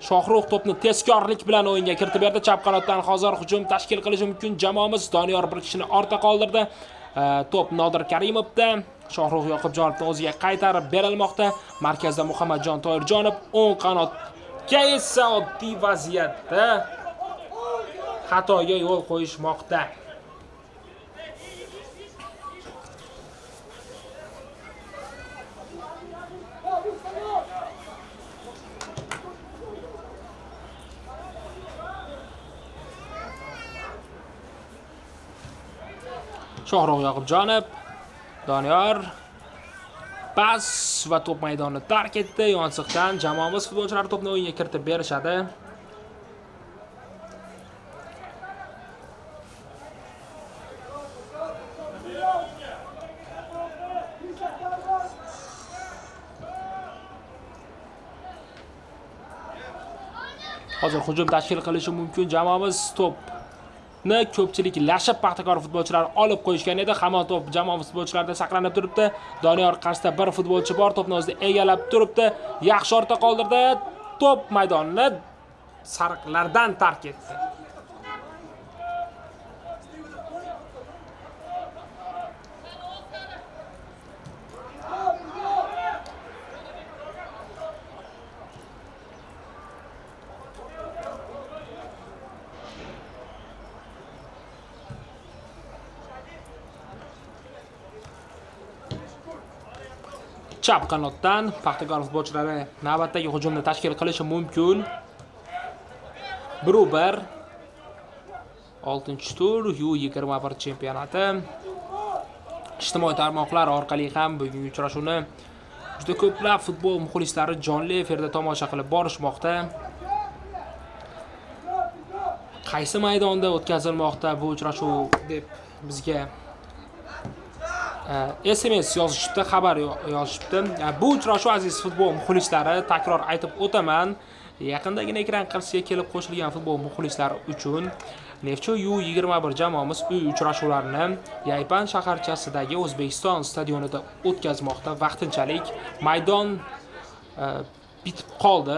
Shohruh to'pni tezkorlik bilan o'yinga kiritib berdi. Chap qanotdan hozir hujum tashkil qilishi mumkin jamoamiz. Doniyor bir kishini ortda qoldirdi. To'p Nodir Karimovda. Shohruh Yoqubjonovning o'ziga qaytarib berilmoqda. Markazda Muhammadjon Toyirjonov, o'ng qanotga esa oddiy vaziyatda xatoga yo'l qo'yishmoqda. Shohruh Yoqubjonov, Doniyor pas va to'p maydonni tark etdi. Yoziqdan jamoamiz futbolchilari to'pni o'yinga kiritib berishadi. Hozir hujum tashkil qilishi mumkin jamoamiz. To'pni ko'pchilik lashib Paxtakor futbolchilari olib qo'yishgan edi. Hamon to'p jamoamiz futbolchilarida saqlanib turibdi. Doniyor qarshisida bir futbolchi bor, to'pni o'zida egallab turibdi. Yaxshi ortda qoldirdi. To'p maydonni sariqlardan tark etdi. Chap qanotdan Paxtakor futbolchilari navbatdagi hujumni tashkil qilishi mumkin. 1-1. 6-tur U21 chempionati. Ijtimoiy tarmoqlar orqali ham bugungi uchrashuvni juda ko'plab futbol muxlislari jonli efirda tomosha qilib borishmoqda. Qaysi maydonda o'tkazilmoqda bu uchrashuv deb bizga SMS yozishibdi, xabar yozishibdi. Bu uchrashuv aziz futbol muxlislari, takror aytib o'taman, yaqindagina ekran qarshisiga kelib qo'shilgan futbol muxlislari uchun Neftchi U21 jamoamiz uy uchrashuvlarini Yaypan shaharchasidagi O'zbekiston stadionida o'tkazmoqda. Vaqtinchalik maydon bitib qoldi.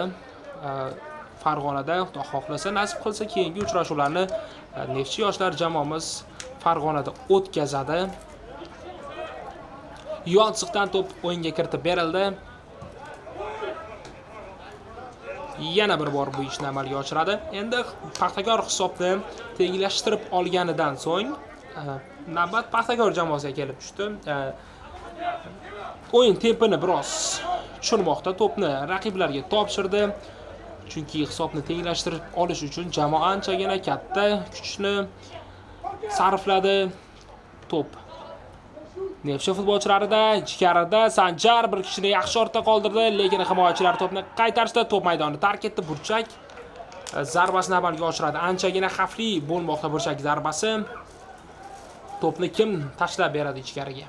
Farg'onada, Xudo xohlasa, nasib qilsa keyingi uchrashuvlarni Neftchi yoshlar jamoamiz Farg'onada o'tkazadi. Yonsiqdan to'p o'yinga kiritib berildi. Yana bir bor bu ishni amalga oshiradi. Endi Paxtakor hisobni tenglashtirib olganidan so'ng navbat Paxtakor jamoasiga kelib tushdi. O'yin tempini biroz tushirmoqda, to'pni raqiblarga topshirdi. Chunki hisobni tenglashtirib olish uchun jamoa anchagina katta kuchni sarfladi. To'p Neftchi futbolchilarida ichkarida Sanjar bir kishini yaxshi ortda qoldirdi, lekin himoyachilar to'pni qaytarishda, to'p maydonni tark etdi. Burchak zarbasini amalga oshiradi. Anchagina xavfli bo'lmoqda burchak zarbasi. To'pni kim tashlab beradi ichkariga?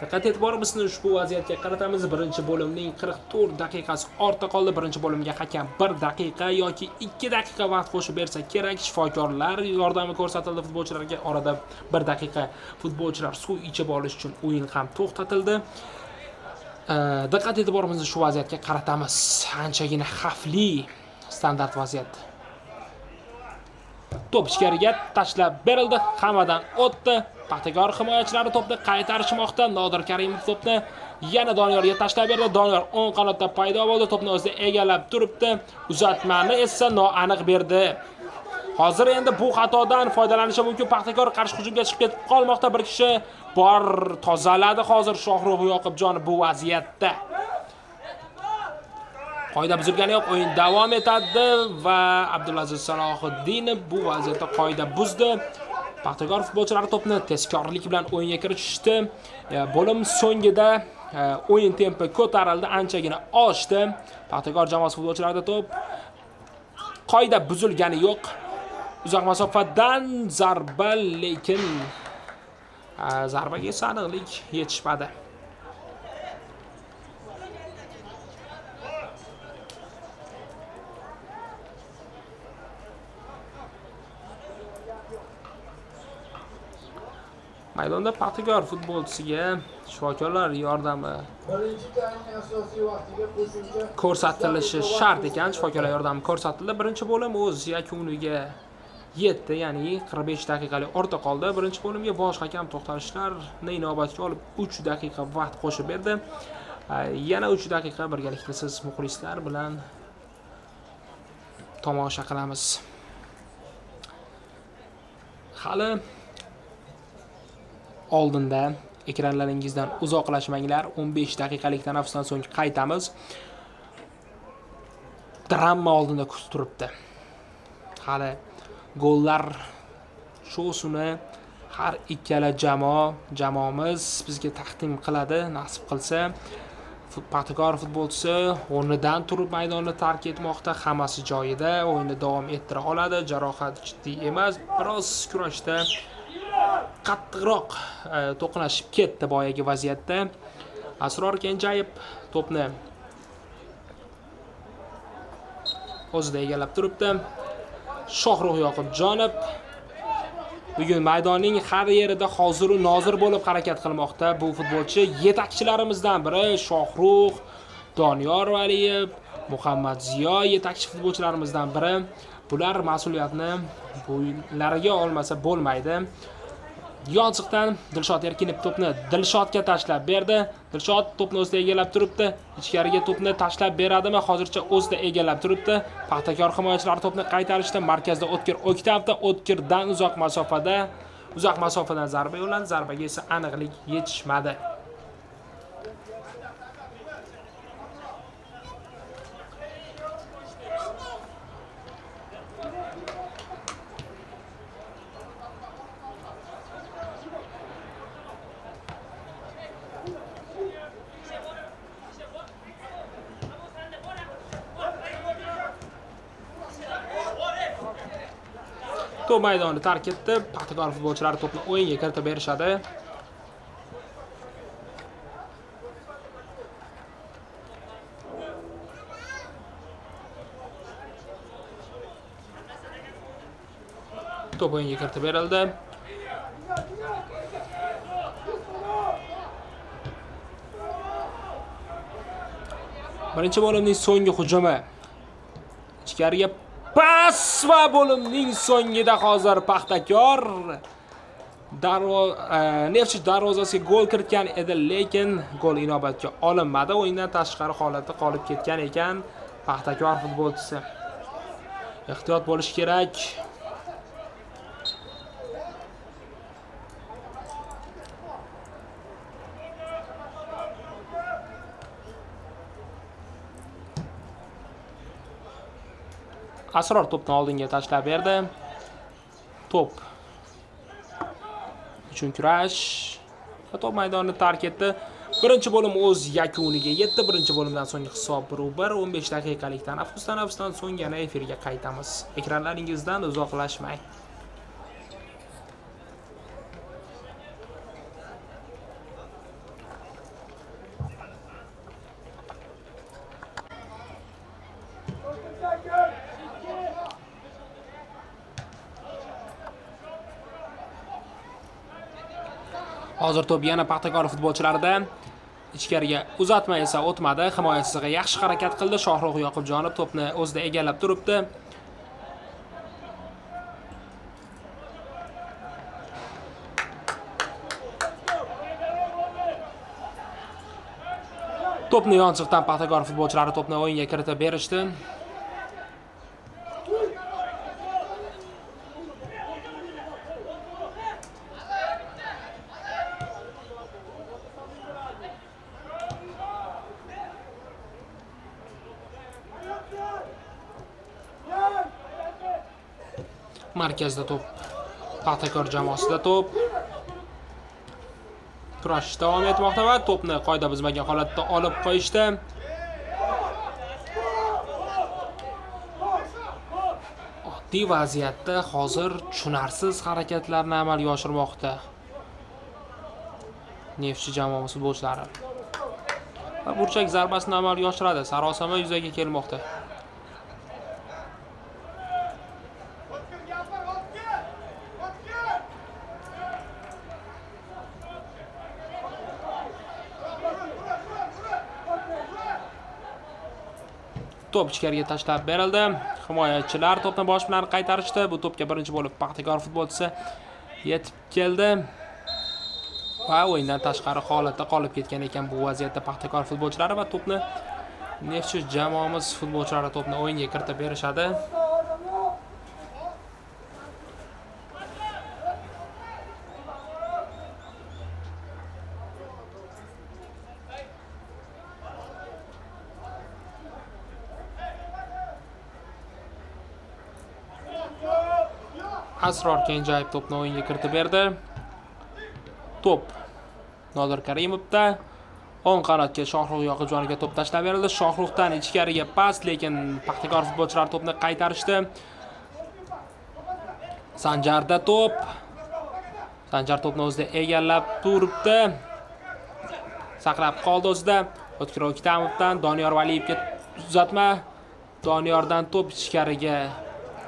Diqqat e'tiborimizni ushbu vaziyatga qaratamiz. Birinchi bo'limning 44 daqiqasi ortda qoldi. Birinchi bo'limga hakam 1 daqiqa yoki 2 daqiqa vaqt qo'shib bersa kerak. Shifokorlar yordami ko'rsatildi futbolchilarga. Orada 1 daqiqa futbolchilar suv ichib olish uchun o'yin ham to'xtatildi. Diqqat e'tiborimizni shu vaziyatga qaratamiz. Anchagina xavfli standart vaziyat. To'p ichkariga tashlab berildi. Hammadan o'tdi. Paxtakor himoyachilari to'pni qaytarishmoqda. Nodir Karimov to'pni yana Doniyorga tashlab berdi. Doniyor o'ng qanotda paydo bo'ldi. To'pni o'zida egallab turibdi. Uzatmani esa noaniq berdi. Hozir endi bu xatodan foydalanishi mumkin. Paxtakor qarshi hujumga chiqib ketib qolmoqda. Bir kishi bor tozaladi hozir Shohrux Yoqubjonov bu vaziyatda. Qoida buzilgani yo'q, o'yin davom etadi va Abdulaziz Salohiddinov bu vaziyatda qoida buzdi. Paxtakor futbolchilari to'pni tezkorlik bilan o'yinga kiritishdi. Bo'lim so'ngida o'yin tempi ko'tarildi, anchagina oshdi. Paxtakor jamoasi futbolchilarida to'p qoida buzilgani yo'q. Uzoq masofadan zarba, lekin zarbaga aniqlik yetishmadi. Maydonda Paxtakor futbolchisiga shifokorlar yordami ko'rsatilishi shart ekan. Shifokorlar yordami ko'rsatildi. Birinchi bo'lim o'z yakuniga yetdi, ya'ni 45 daqiqalik ortda qoldi. Birinchi bo'limga bosh hakam to'xtalishlarni inobatga olib 3 daqiqa vaqt qo'shib berdi. Yana 3 daqiqa birgalikda siz muxlislar bilan tomosha qilamiz. Hali oldinda ekranlaringizdan uzoqlashmanglar. 15 daqiqalik tanaffusdan so'ng qaytamiz. Drama oldinda kutib turibdi. Hali gollar shosini har ikkala jamoamiz bizga taqdim qiladi, nasib qilsa. Paxtakor futbolchisi o'rnidan turib maydonni tark etmoqda, hammasi joyida, o'yinni davom ettira oladi. Jarohat jiddiy emas, biroz kurashda qattiqroq to'qnashib ketdi boyagi vaziyatda. Asror Kenjayev to'pni o'zida egallab turibdi. Shohrux Yoqubjonov bugun maydonning har yerida hoziru nozir bo'lib harakat qilmoqda. Bu futbolchi yetakchilarimizdan biri. Shohrux, Doniyor Valiyev, Muhammad Ziyo yetakchi futbolchilarimizdan biri. Bular mas'uliyatni bo'ylariga olmasa bo'lmaydi. Yonsiqdan Dilshod Erkinov to'pni Dilshodga tashlab berdi. Dilshod to'pni o'zida egallab turibdi. Ichkariga to'pni tashlab beradimi? Hozircha o'zida egallab turibdi. Paxtakor himoyachilari to'pni qaytarishda markazda O'tkir O'ktavda, O'tkirdan uzoq masofadan zarba yo'llandi. Zarbaga esa aniqlik yetishmadi. To'p maydonni tark etdi. Paxtakor futbolchilari to'pni o'yinga kiritib berishadi. To'p o'yinga kiritib berildi. Birinchi bo'limning so'nggi hujumi. Ichkariga pas va bo'limning so'ngida hozir Paxtakor Neftchi darvozasiga gol kiritgan edi, lekin gol inobatga olinmadi. O'yindan tashqari holatda qolib ketgan ekan Paxtakor futbolchisi. Ehtiyot bo'lish kerak. Asror to'pni oldinga tashlab berdi. To'p uchun kurash. To'p maydonni tark etdi. Birinchi bo'lim o'z yakuniga yetdi. Birinchi bo'limdan so'ng hisob 1-1. 15 daqiqalik tanaffusdan so'ng yana efirga qaytamiz. Ekranlaringizdan uzoqlashmang. Hozir to'p yana Paxtakor futbolchilarida. Ichkariga uzatma esa o'tmadi. Himoyachisiga yaxshi harakat qildi. Shohruh Yoqubjonov to'pni o'zida egallab turibdi. To'pni yonchiqdan Paxtakor futbolchilari to'pni o'yinga kiritib berishdi. Markazda to'p. Paxtakor jamoasida to'p. Kurash davom etmoqda va to'pni qoida buzmagan holatda olib qo'yishdi. Oddiy vaziyatda hozir tushunarsiz harakatlarni amalga oshirmoqda Neftchi jamoasi futbolchilari. Va burchak zarbasini amalga oshiradi. Sarosima yuzaga kelmoqda. To'p ichkariga tashlab berildi. Himoyachilar to'pni bosh bilan qaytarishdi. Bu to'pga birinchi bo'lib Paxtakor futbolchisi yetib keldi. Va o'yindan tashqari holatda qolib ketgan ekan bu vaziyatda Paxtakor futbolchilari va to'pni Neftchi jamoamiz futbolchilari to'pni o'yinga kiritib berishadi. Asror Kenjayev to'pni o'yinga kiritib berdi. To'p Nodir Karimovda. O'ng qanotga Shohruh Yoqubjonovga to'p tashlab berildi. Shohruhdan ichkariga pas, lekin Paxtakor futbolchilari to'pni qaytarishdi. Sanjarda to'p. Sanjar to'pni o'zida egallab turibdi. Saqlab qoldi o'zida. O'tkir O'ktamovdan Doniyor Valiyevga uzatma. Doniyordan to'p ichkariga.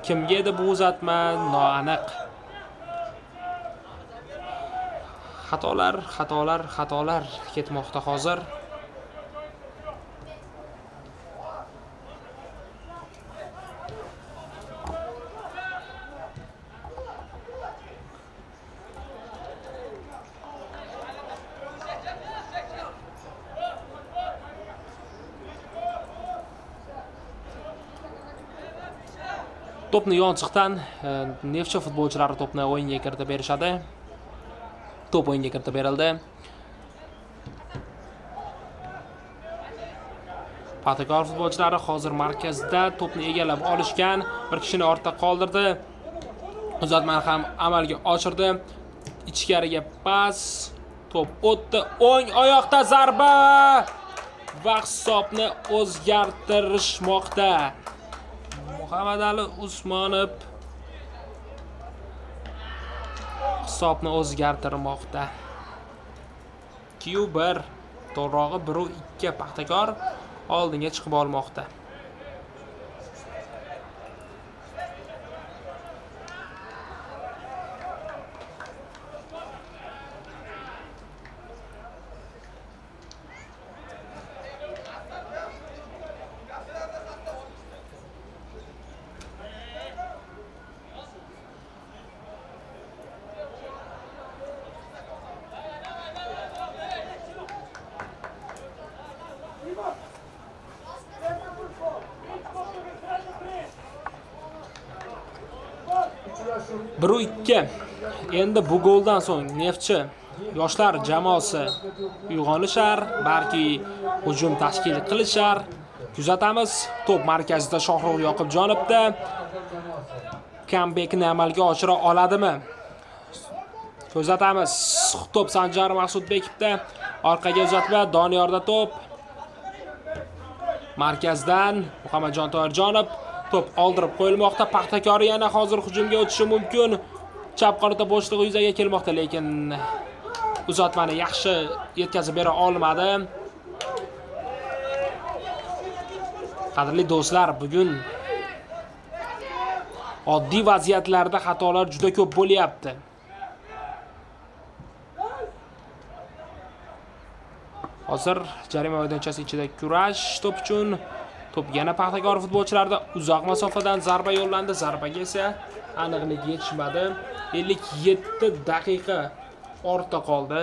Kimga edi bu uzatma? Noaniq. Xatolar ketmoqda hozir. To'pni yonchiqdan Neftchi futbolchilari to'pni o'yinga kiritib berishadi. To'p o'yinga kiritib berildi. Paxtakor futbolchilari hozir markazda to'pni egallab olishgan. Bir kishini ortda qoldirdi. Uzatmani ham amalga oshirdi. Ichkariga pas. To'p o'tdi. O'ng oyoqda zarba va hisobni o'zgartirishmoqda. Muhammadali Usmonov hisobni o'zgartirmoqda. 2-1, to'g'rirog'i 1-2 Paxtakor oldinga chiqib olmoqda. 1-2. Endi bu goldan so'ng Neftchi yoshlar jamoasi uyg'onishar, balki hujum tashkil qilishar. Kuzatamiz. To'p markazida Shohruh Yoqubjonovda. Kambekni amalga oshira oladimi? Kuzatamiz. To'p Sanjar Maqsudbekovda. Orqaga uzatma, Doniyorda to'p. Markazdan Muhammadjon Toyirjonov to'p oldirib qo'yilmoqda. Paxtakor yana hozir hujumga o'tishi mumkin. Chap qanotda bo'shliq yuzaga kelmoqda, lekin uzatmani yaxshi yetkazib bera olmadi. Qadrli do'stlar, bugun oddiy vaziyatlarda xatolar juda ko'p bo'lyapti. Hozir jarima maydonchasi ichida kurash to'p uchun. To'p yana Paxtakor futbolchilarida uzoq masofadan zarba yo'llandi. Zarbaga esa aniqlik yetishmadi. 57 daqiqa ortda qoldi.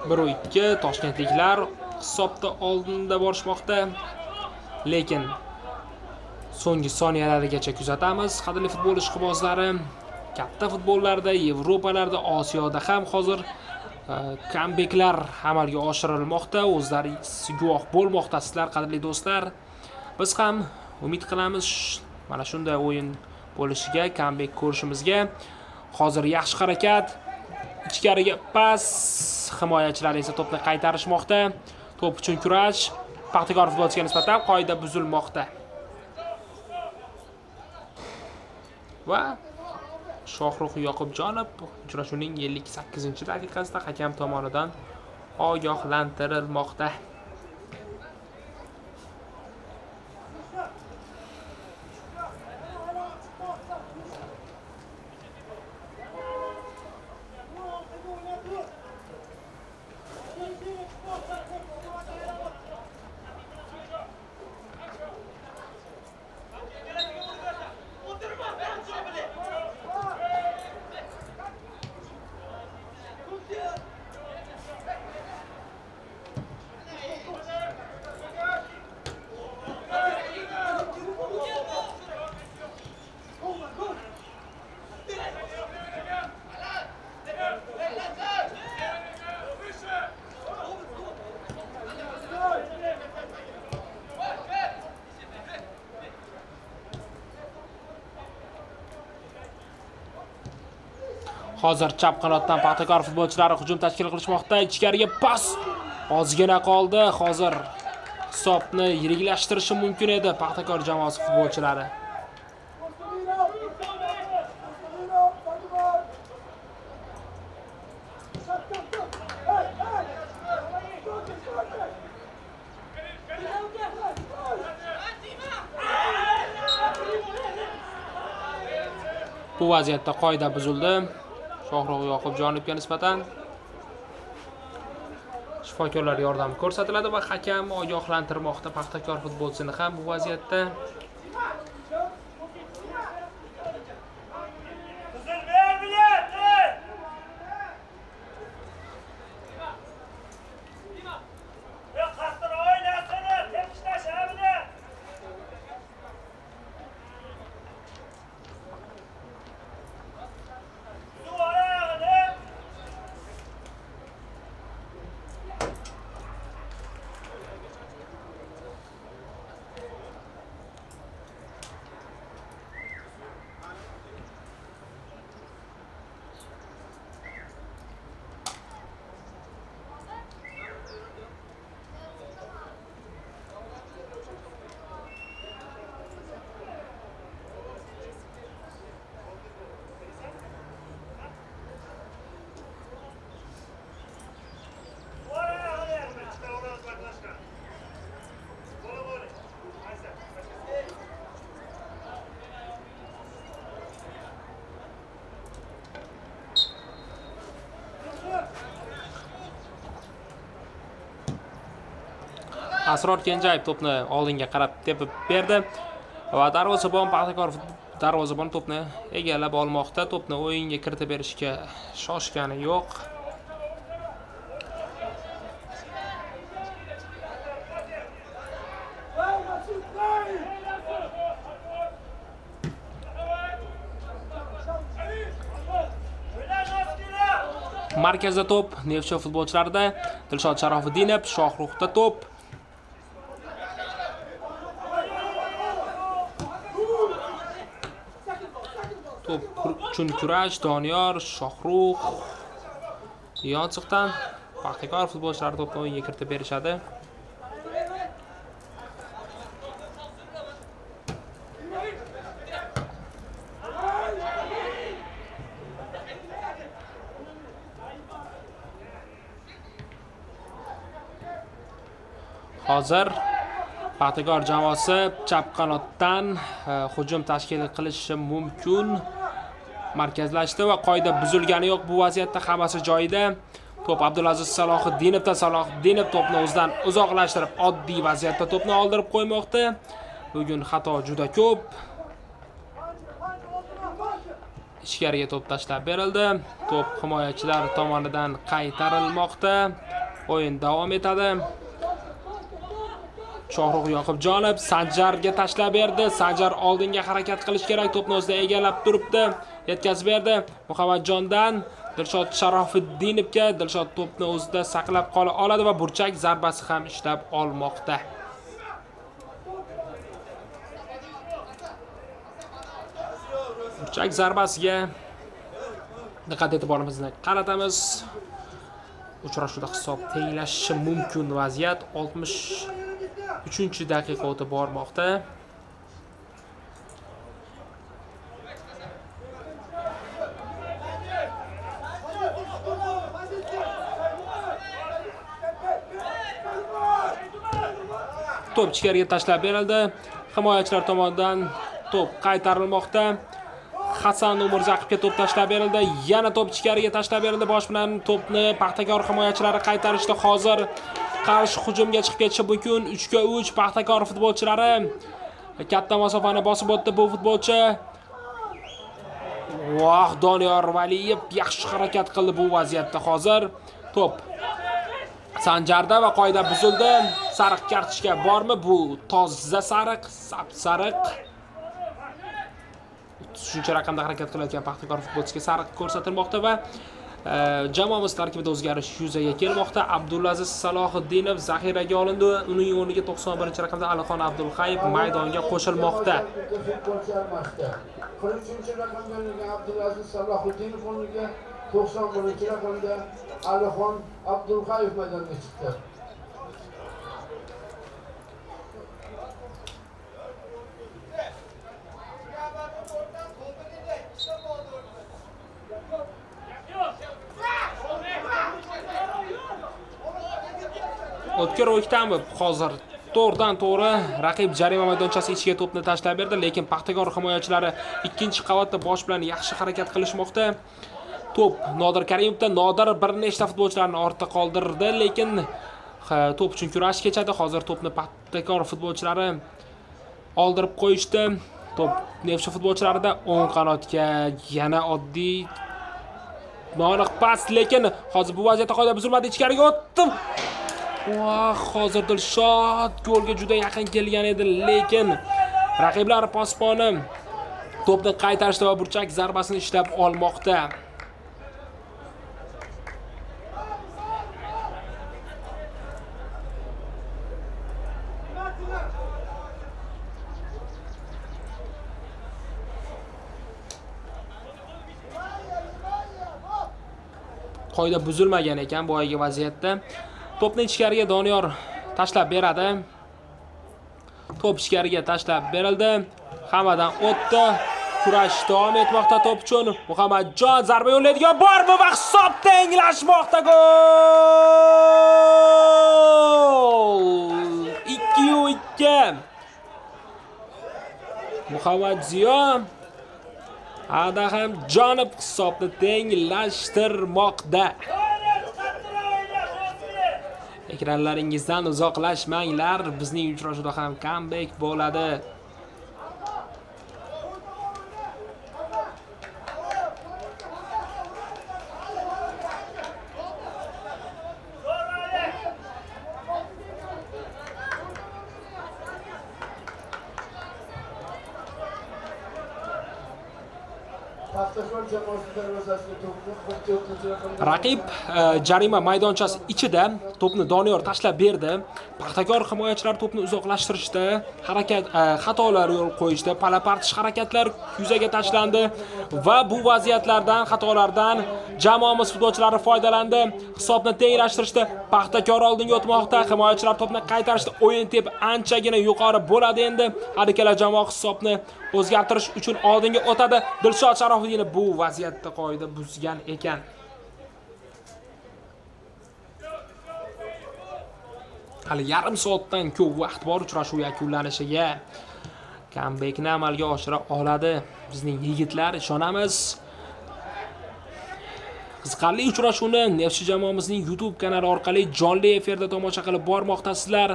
Bir 2 toshkentliklar hisobda oldinda borishmoqda. Lekin so'nggi soniyalarigacha kuzatamiz. Qadrli futbol ishqibozlari, katta futbollarda, Yevropalarda, Osiyoda ham hozir kambeklar amalga oshirilmoqda. O'zlari guvoh bo'lmoqdasizlar, qadrli do'stlar. Biz ham umid qilamiz mana shunday o'yin bo'lishiga, kambek ko'rishimizga. Hozir yaxshi harakat. Ichkariga pas, himoyachilar esa to'pni qaytarishmoqda. To'p uchun kurash Paxtakor futbolchisiga nisbatan qoida buzilmoqda. Va Shohruh Yoqubjonov uchrashuvning 58-daqiqasida hakam tomonidan ogohlantirilmoqda. Hozir chap qanotdan Paxtakor futbolchilari hujum tashkil qilishmoqda. Ichkariga pas ozgina qoldi. Hozir hisobni yiriklashtirishi mumkin edi Paxtakor jamoasi futbolchilari. Bu vaziyatda qoida buzildi. Shohruh Yoqubjonovga nisbatan shifokorlar yordami ko'rsatiladi va hakam ogohlantirmoqda Paxtakor futbolchisini ham bu vaziyatda. Asror Kenjayev to'pni oldinga qarab tepib berdi va darvozabon Paxtakor darvozabon to'pni egallab olmoqda. To'pni o'yinga kiritib berishga shoshgani yo'q. Markazda to'p Neftchi futbolchilarida. Dilshod Sharofiddinov, Shohruxda to'p. To'p uchun kurash Doniyor, Shohrux, Yonsiqdan Paxtakor futbolchilari to'pni o'yinga kiritib berishadi. Hozir Paxtakor jamoasi chap qanotdan hujum tashkil qilishi mumkin. Markazlashdi va qoida buzilgani yo'q bu vaziyatda, hammasi joyida. To'p Abdulaziz Salahiddinovda. Salahidinov to'pni o'zidan uzoqlashtirib, oddiy vaziyatda to'pni oldirib qo'ymoqda. Bugun xato juda ko'p. Ichkariga to'p tashlab berildi. To'p himoyachilar tomonidan qaytarilmoqda. O'yin davom etadi. Shohrux Yoqubjonov Sanjarga tashlab berdi. Sanjar oldinga harakat qilish kerak. To'pni o'zida egallab turibdi. Yetkazib berdi. Muhammadjondan Dilshod Sharofiddinovga. Dilshod to'pni o'zida saqlab qola oladi va burchak zarbasi ham ishlab olmoqda. Burchak zarbasiga diqqat e'tiborimizni qaratamiz. Uchrashuvda hisob tenglashishi mumkin vaziyat 63-daqiqa o'tib bormoqda. To'p ichkariga tashlab berildi. Himoyachilar tomonidan to'p qaytarilmoqda. Hasan Umurzaqovga to'p tashlab berildi. Yana to'p ichkariga tashlab berildi. Bosh bilan to'pni Paxtakor himoyachilari qaytarishdi. Hozir qarshi hujumga chiqib ketishi mumkin. 3-3 Paxtakor futbolchilari katta masofani bosib o'tdi bu futbolchi. Voh, Doniyor Valiyev yaxshi harakat qildi bu vaziyatda. Hozir to'p Sanjarda va qoida buzildi. Sariq kartochka bormi? Bu toza sariq, sariq. 30-raqamda harakat qilayotgan Paxtakor futbolchisiga sariq ko'rsatilmoqda va jamoamiz tarkibida o'zgarish yuzaga kelmoqda. Abdulaziz Salohiddinov zaxiraga olindi. Uning o'rniga 91-raqamda Alixon Abdulxayev maydonga qo'shilmoqda. 13-raqamda Abdulaziz Salohiddinov o'rniga 91-raqamda Alixon Abdulxayev maydonga chiqdi. O'tkir O'ktamov hozir to'g'ridan-to'g'ri raqib jarima maydonchasi ichiga to'pni tashlab berdi, lekin Paxtakor himoyachilari ikkinchi qavatda bosh bilan yaxshi harakat qilishmoqda. To'p Nodir Karimovda. Nodir bir nechta futbolchilarni ortda qoldirdi, lekin to'p uchun kurash kechadi. Hozir to'pni Paxtakor futbolchilari oldirib qo'yishdi. To'p Neftchi futbolchilarida o'ng qanotga yana oddiy noaniq pas, lekin hozir bu vaziyatda qoida buzilmadi, ichkariga o'tdi. Hozir Dilshod golga juda yaqin kelgan edi, lekin raqiblar posboni to'pni qaytarishdi va burchak zarbasini ishlab olmoqda. Qoida buzilmagan ekan boyagi vaziyatda. To'pni ichkariga Doniyor tashlab beradi. To'p ichkariga tashlab berildi. Hammadan o'tdi. Kurash davom etmoqda to'p uchun. Muhammadjon zarba yo'llaydigan bormi va hisob tenglashmoqda. Gol! 2-2. Muhammadziyo Adaham Jonov hisobni tenglashtirmoqda. Ekranlaringizdan uzoqlashmanglar. Bizning uchrashuvda ham comeback bo'ladi. Paxtakor jamoasi darvozasiga to'pni 44-raqamda Raqib jarima maydonchasi ichida to'pni Doniyor tashlab berdi. Paxtakor himoyachilari to'pni uzoqlashtirishda, harakat xatolar yo'l qo'yishda, palapartish harakatlar yuzaga tashlandi va bu vaziyatlardan, xatolardan jamoamiz futbolchilari foydalandi. Hisobni tenglashtirishda Paxtakor oldinga o'tmoqda. Himoyachilar to'pni qaytarishda o'yin tepi anchagina yuqori bo'ladi endi. Har ikkala jamoa hisobni o'zgartirish uchun oldinga o'tadi. Dilshod Sharofiddinov bu vaziyatda qoida buzgan ekan. Hali yarim soatdan ko'p vaqt bor uchrashuv yakunlanishiga. Kambekni amalga oshira oladi bizning yigitlar, ishonamiz. Qiziqarli uchrashuvni Neftchi jamoamizning YouTube kanali orqali jonli efirda tomosha qilib bormoqdasizlar.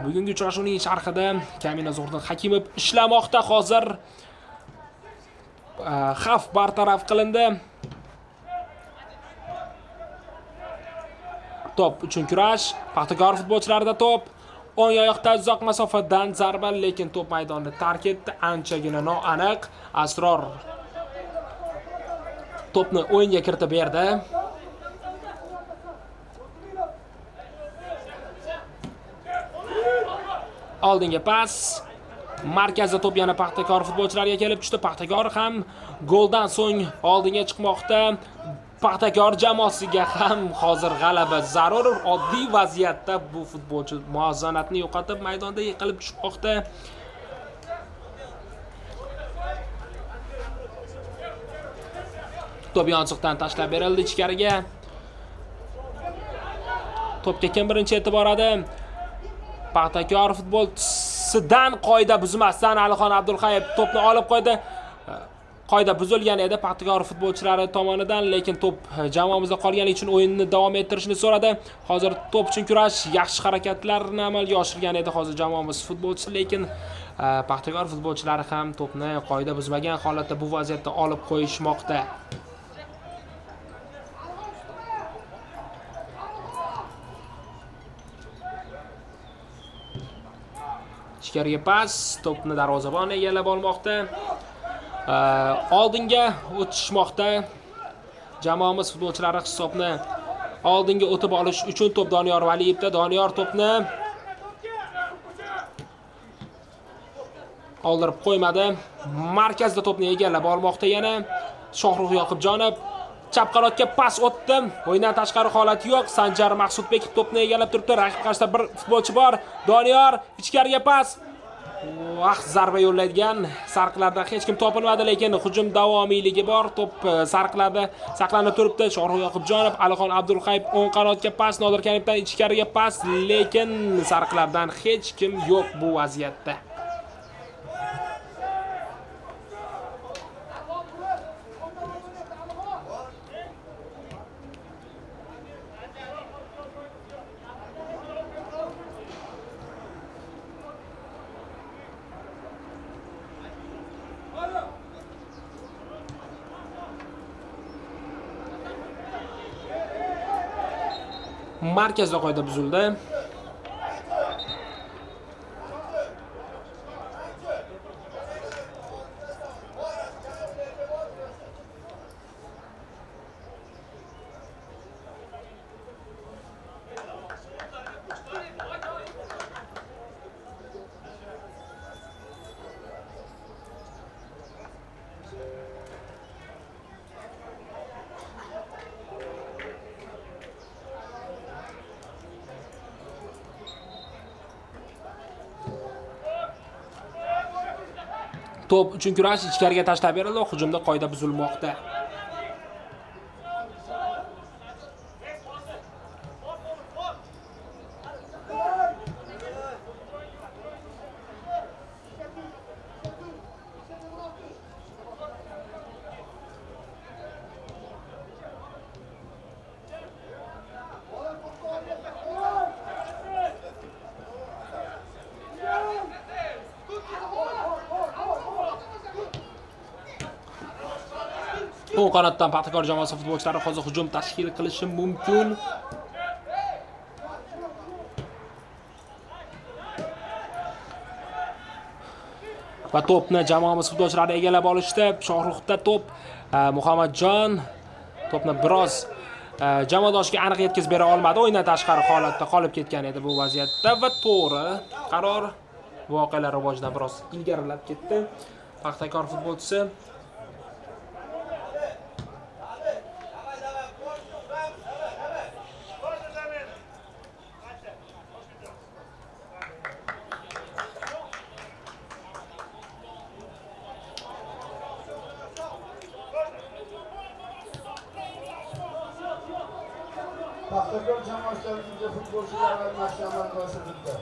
Bugungi uchrashuvning sharhida Kaminazordin Hakimov ishlamoqda hozir. Xavf bartaraf qilindi. Top uchun kurash. Paxtakor futbolchilarida to'p. O'ng oyoqda uzoq masofadan zarba, lekin to'p maydonni tark etdi. Anchagina noaniq. Asror to'pni o'yinga kiritib berdi. Oldinga pas. Markazda to'p yana Paxtakor futbolchilariga kelib tushdi. Paxtakor ham goldan so'ng oldinga chiqmoqda. Paxtakor jamoasiga ham hozir g'alaba zarur. Oddiy vaziyatda bu futbolchi muvozanatni yo'qotib maydonda yiqilib tushmoqda. To'p yonchiqdan tashlab berildi ichkariga. To'pga kim birinchi yetib boradi? Paxtakor futbolchisidan qoida buzmasdan Alixon Abdulxayev to'pni olib qo'ydi. Qoida buzilgan edi Paxtakor futbolchilari tomonidan, lekin to'p jamoamizda qolgani uchun o'yinni davom ettirishni so'radi. Hozir to'p uchun kurash, yaxshi harakatlarni amalga oshirgan edi hozir jamoamiz futbolchisi, lekin Paxtakor futbolchilari ham to'pni qoida buzmagan holatda bu vaziyatda olib qo'yishmoqda. Ichkariga pas, to'pni darvozabon egallab olmoqda. Oldinga o'tishmoqda. Jamoamiz futbolchilari hisobni oldinga o'tib olish uchun to'p Doniyor Valiyevda. Doniyor to'pni oldirib qo'ymadi. Markazda to'pni egallab olmoqda yana Shohruh Yoqubjonov. Chap qanotga pas o'tdi. O'yindan tashqari holat yo'q. Sanjar Maqsudbekov to'pni egallab turibdi. Raqib qarshisida bir futbolchi bor. Doniyor ichkariga pas. Zarba yo'llaydigan sariqlardan hech kim topilmadi, lekin hujum davomiyligi bor. To'p sariqlarda saqlanib turibdi. Shohruh Yoqubjonov, Alixon Abdulxayev o'ng qanotga pas, Nodir Karimovdan ichkariga pas, lekin sariqlardan hech kim yo'q bu vaziyatda. Markazda qoida buzildi. To'p uchun kurash ichkariga tashlab berildi. Hujumda qoida buzilmoqda. O'ng qanotdan Paxtakor jamoasi futbolchilari hozir hujum tashkil qilishi mumkin. va to'pni jamoamiz futbolchilari egallab olishdi. Shohruxda to'p Muhammadjon to'pni biroz jamoadoshiga aniq yetkazib bera olmadi. O'yindan tashqari holatda qolib ketgan edi bu vaziyatda va to'g'ri qaror voqealar rivojidan biroz ilgarilab ketdi. Paxtakor futbolchisi Paxtakor jamoasiga futbolchilar almashtirib amalga oshirildi.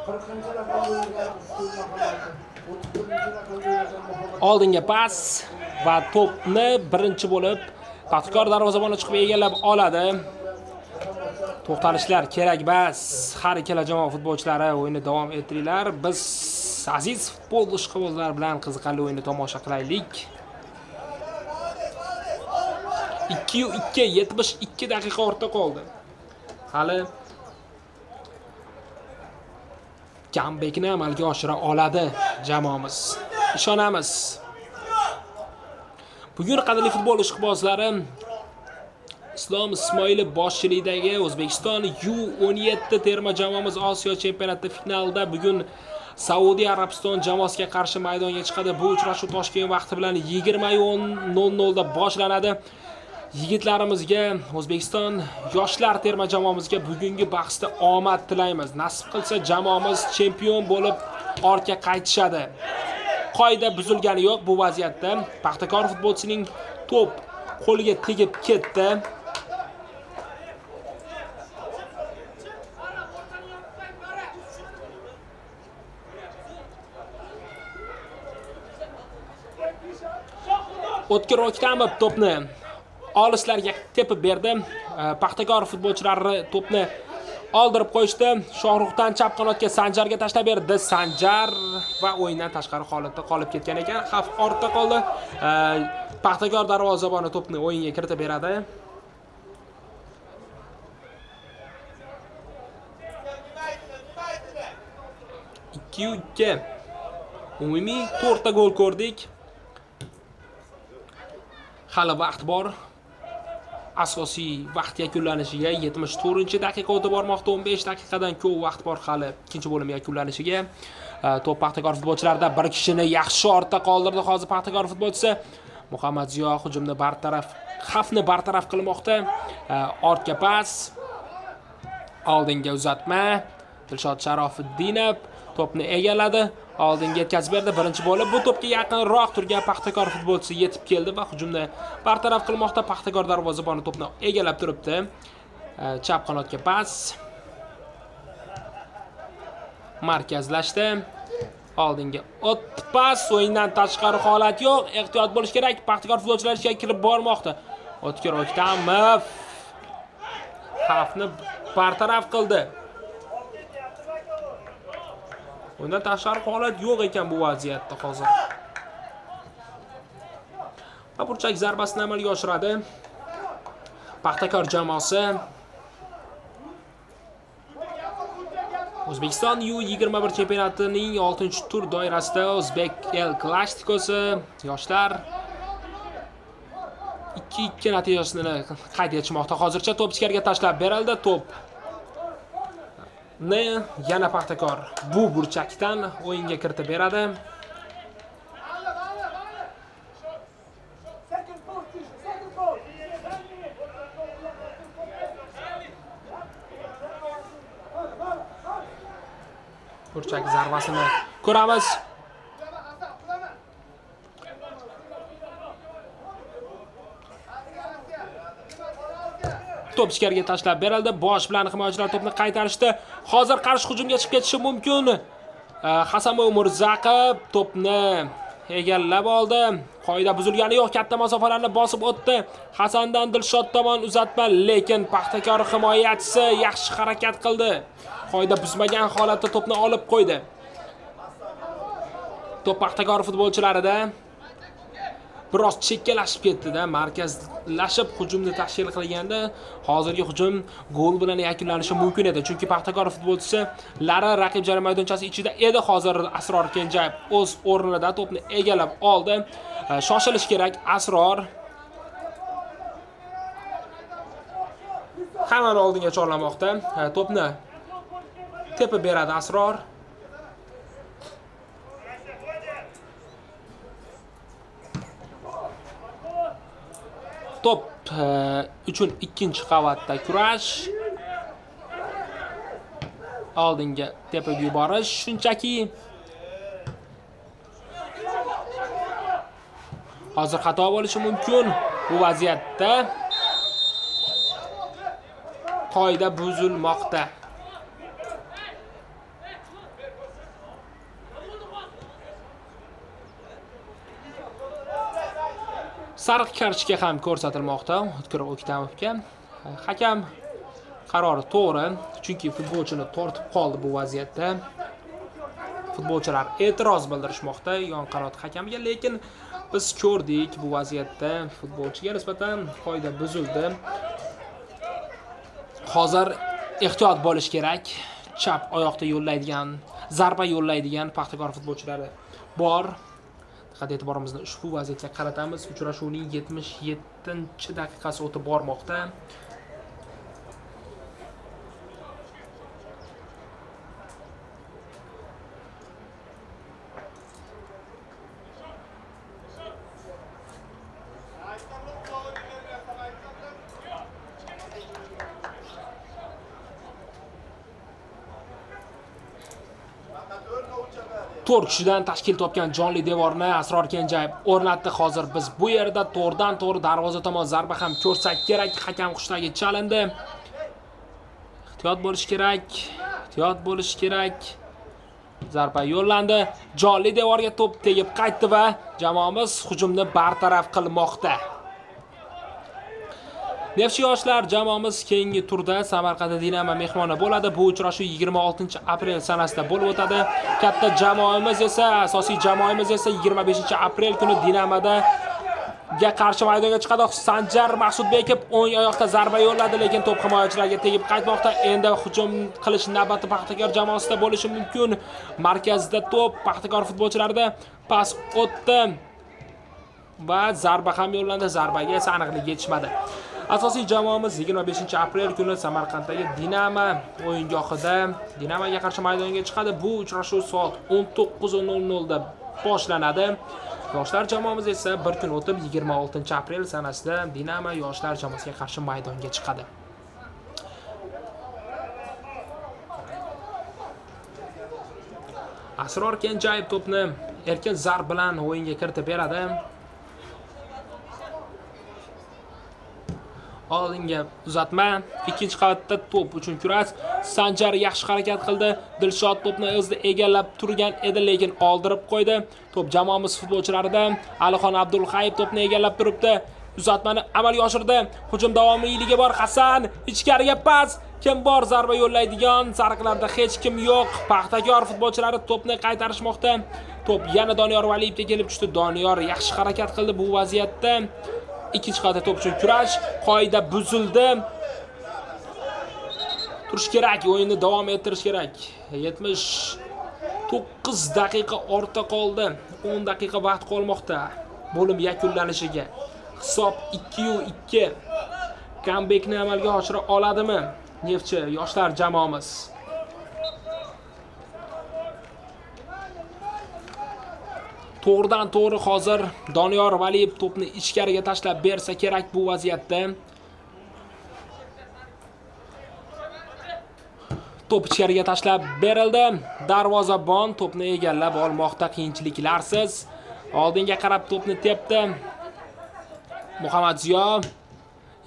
40-chi raqamli o'yinchilar Ustun Muhammad, 31-chi raqamli o'yinchi Muhammad. oldinga pas va to'pni birinchi bo'lib Paxtakor darvozaboni chiqib egallab oladi. To'xtalishlar kerak bas. Har ikkala jamoa futbolchilari o'yinni davom ettiringlar. Biz aziz futbol ishqibozlar bilan qiziqarli o'yinni tomosha qilaylik. 2-2 72 daqiqa ortda qoldi. Hali comebackni amalga oshira oladi jamoamiz. Ishonamiz. Bugun qadrli futbol ishqibozlari Islom Ismoilov boshchiligidagi O'zbekiston U17 terma jamoamiz Osiyo chempionati finalida bugun Saudiya Arabiston jamoasiga qarshi maydonga chiqadi. Bu uchrashuv Toshkent vaqti bilan 20:00 da boshlanadi. Yigitlarimizga, O'zbekiston yoshlar terma jamoamizga bugungi bahsda omad tilaymiz. Nasib qilsa jamoamiz chempion bo'lib ortga qaytishadi. Qoida buzilgani yo'q bu vaziyatda. Paxtakor futbolchisining to'p qo'liga tegib ketdi. O'tkir O'ktamov to'pni olislarga tepib berdi. Paxtakor futbolchilari to'pni oldirib qo'yishdi. Shohruxdan chap qanotga Sanjarga tashlab berdi. Sanjar va o'yindan tashqari holatda qolib ketgan ekan. Xavf ortda qoldi. Paxtakor darvozaboni to'pni o'yinga kiritib beradi. Umumiy 4 ta gol ko'rdik. Hali vaqt bor. Asosiy vaqt yakunlanishiga 74-daqiqa o'tib bormoqda. 15 daqiqadan ko'p vaqt bor hali ikkinchi bo'lim yakunlanishiga. To'p Paxtakor futbolchilarida bir kishini yaxshi ortda qoldirdi. Hozir Paxtakor futbolchisi Muhammadziyo hujumni xavfni bartaraf qilmoqda. Ortga pas. Oldinga uzatma. Dilshod Sharofiddinov to'pni egalladi. Oldinga yetkazib berdi. Birinchi bo'lib bu to'pga yaqinroq turgan Paxtakor futbolchisi yetib keldi va hujumni bartaraf qilmoqda. Paxtakor darvozaboni to'pni egallab turibdi. Chap qanotga pas. Markazlashdi. Oldinga o'tdi pas. O'yindan tashqari holat yo'q. Ehtiyot bo'lish kerak. Paxtakor futbolchilari ichiga kirib bormoqda. O'tkir O'ktamov xavfni bartaraf qildi. Undan tashqari holat yo'q ekan bu vaziyatda hozir. Va burchak zarbasini amalga oshiradi Paxtakor jamoasi. O'zbekiston U21 chempionatining 6-tur doirasida O'zbek El Klasikosi yoshlar 2-2 natijasini qayd etishmoqda. Hozircha to'p ichkariga tashlab berildi. To'p yana Paxtakor bu burchakdan o'yinga kiritib beradi. Burchak zarbasini ko'ramiz. To'p ichkariga tashlab berildi. Bosh bilan himoyachilar to'pni qaytarishdi. Hozir qarshi hujumga chiqib ketishi mumkin. Hasanboy Murzaqov to'pni egallab oldi. Qoida buzilgani yo'q. Katta masofalarni bosib o'tdi. Hasandan Dilshod tomon uzatma, lekin Paxtakor himoyachisi yaxshi harakat qildi. Qoida buzmagan holatda to'pni olib qo'ydi. To'p Paxtakor futbolchilarida. biroz chekkalashib ketdi-da, markazlashib hujumni tashkil qilganda hozirgi hujum gol bilan yakunlanishi mumkin edi. Chunki Paxtakor futbolchilari raqib jarima maydonchasi ichida edi. Hozir Asror Kenjayev o'z o'rnida to'pni egallab oldi. Shoshilish kerak Asror. Hammani oldinga chorlamoqda. To'pni tepib beradi Asror. Top uchun ikkinchi qavatda kurash. Oldinga tepib yuborish shunchaki hozir xato bo'lishi mumkin. Bu vaziyatda qoida buzilmoqda. Sariq kartochka ham ko'rsatilmoqda O'tkir O'ktamovga. Hakam qarori to'g'ri, chunki futbolchini tortib qoldi bu vaziyatda. Futbolchilar e'tiroz bildirishmoqda yon qanot hakamga, lekin biz ko'rdik bu vaziyatda futbolchiga nisbatan qoida buzildi. Hozir ehtiyot bo'lish kerak. Chap oyoqda yo'llaydigan, zarba yo'llaydigan Paxtakor futbolchilari bor. Diqqat e'tiborimizni ushbu vaziyatga qaratamiz. Uchrashuvning 77-daqiqasi o'tib bormoqda. To'rt kishidan tashkil topgan jonli devorni Asror Kenjayev o'rnatdi. Hozir biz bu yerda to'rdan to'g'ri darvoza tomon zarba ham ko'rsak kerak. Hakam qushdagi chalindi. Ehtiyot bo'lish kerak. Ehtiyot bo'lish kerak. Zarba yo'llandi. Jonli devorga to'p tegib qaytdi va jamoamiz hujumni bartaraf qilmoqda. Neftchi yoshlar jamoamiz keyingi turda Samarqand Dinamo mehmoni bo'ladi. Bu uchrashuv 26-aprel sanasida bo'lib o'tadi. Katta jamoamiz esa, asosiy jamoamiz esa 25-aprel kuni Dinamoda qarshi maydonga chiqadi. Sanjar Maqsudbekov o'ng oyoqda zarba yo'lladi, lekin to'p himoyachilarga tegib qaytmoqda. Endi hujum qilish navbati Paxtakor jamoasida bo'lishi mumkin. Markazda to'p Paxtakor futbolchilarida pas o'tdi va zarba ham yo'llandi. Zarbaga esa aniqlik yetishmadi. Asosiy jamoamiz 25-aprel kuni Samarqanddagi Dinamo o'yingohida Dinamoga qarshi maydonga chiqadi. Bu uchrashuv soat 19:00 da boshlanadi. Yoshlar jamoamiz esa bir kun o'tib 26-aprel sanasida Dinamo yoshlar jamoasiga qarshi maydonga chiqadi. Asror Kenjayev to'pni erkin zarb bilan o'yinga kiritib beradi. Oldinga uzatma, ikkinchi qavatda to'p uchun kurash. Sanjar yaxshi harakat qildi. Dilshod to'pni o'zida egallab turgan edi, lekin oldirib qo'ydi. To'p jamoamiz futbolchilarida. Alixon Abdulxayib to'pni egallab turibdi. Uzatmani amalga oshirdi. Hujum davomiyligi bor. Hasan ichkariga pas. Kim bor zarba yo'llaydigan? Sariqlarda hech kim yo'q. Paxtakor futbolchilari to'pni qaytarishmoqda. To'p yana Doniyor Valiyevga kelib tushdi. Doniyor yaxshi harakat qildi bu vaziyatda. Ikkinchi qavatda to'p uchun kurash, qoida buzildi. Turish kerak, o'yinni davom ettirish kerak. 79 daqiqa ortda qoldi. 10 daqiqa vaqt qolmoqda bo'lim yakunlanishiga. Hisob 2-2. Comebackni amalga oshira oladimi Neftchi yoshlar jamoamiz? To'g'ridan to'g'ri hozir Doniyor Valiyev to'pni ichkariga tashlab bersa kerak bu vaziyatda. To'p ichkariga tashlab berildi. Darvozabon to'pni egallab olmoqda qiyinchiliklarsiz. Oldinga qarab to'pni tepdi. Muhammad Ziyo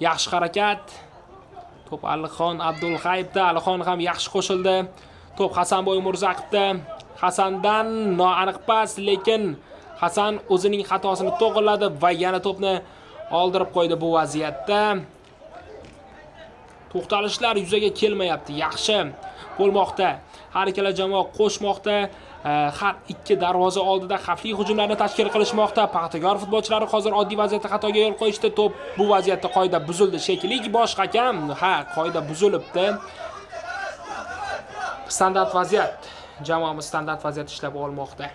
yaxshi harakat. To'p Alixon Abdulxayibda. Alixon ham yaxshi qo'shildi. To'p Hasanboy Murzaqibda. Hasandan noaniq pas, lekin Hasan o'zining xatosini to'g'riladi va yana to'pni oldirib qo'ydi bu vaziyatda. To'xtalishlar yuzaga kelmayapti. Yaxshi bo'lmoqda. Har ikkala jamoa qo'shmoqda. har ikki darvoza oldida xavfli hujumlarni tashkil qilishmoqda. Paxtakor futbolchilari hozir oddiy vaziyatda xatoga yo'l qo'yishdi. To'p bu vaziyatda qoida buzildi shekilli. Bosh hakam, qoida buzilibdi. Standart vaziyat. Jamoamiz standart vaziyat ishlab olmoqda.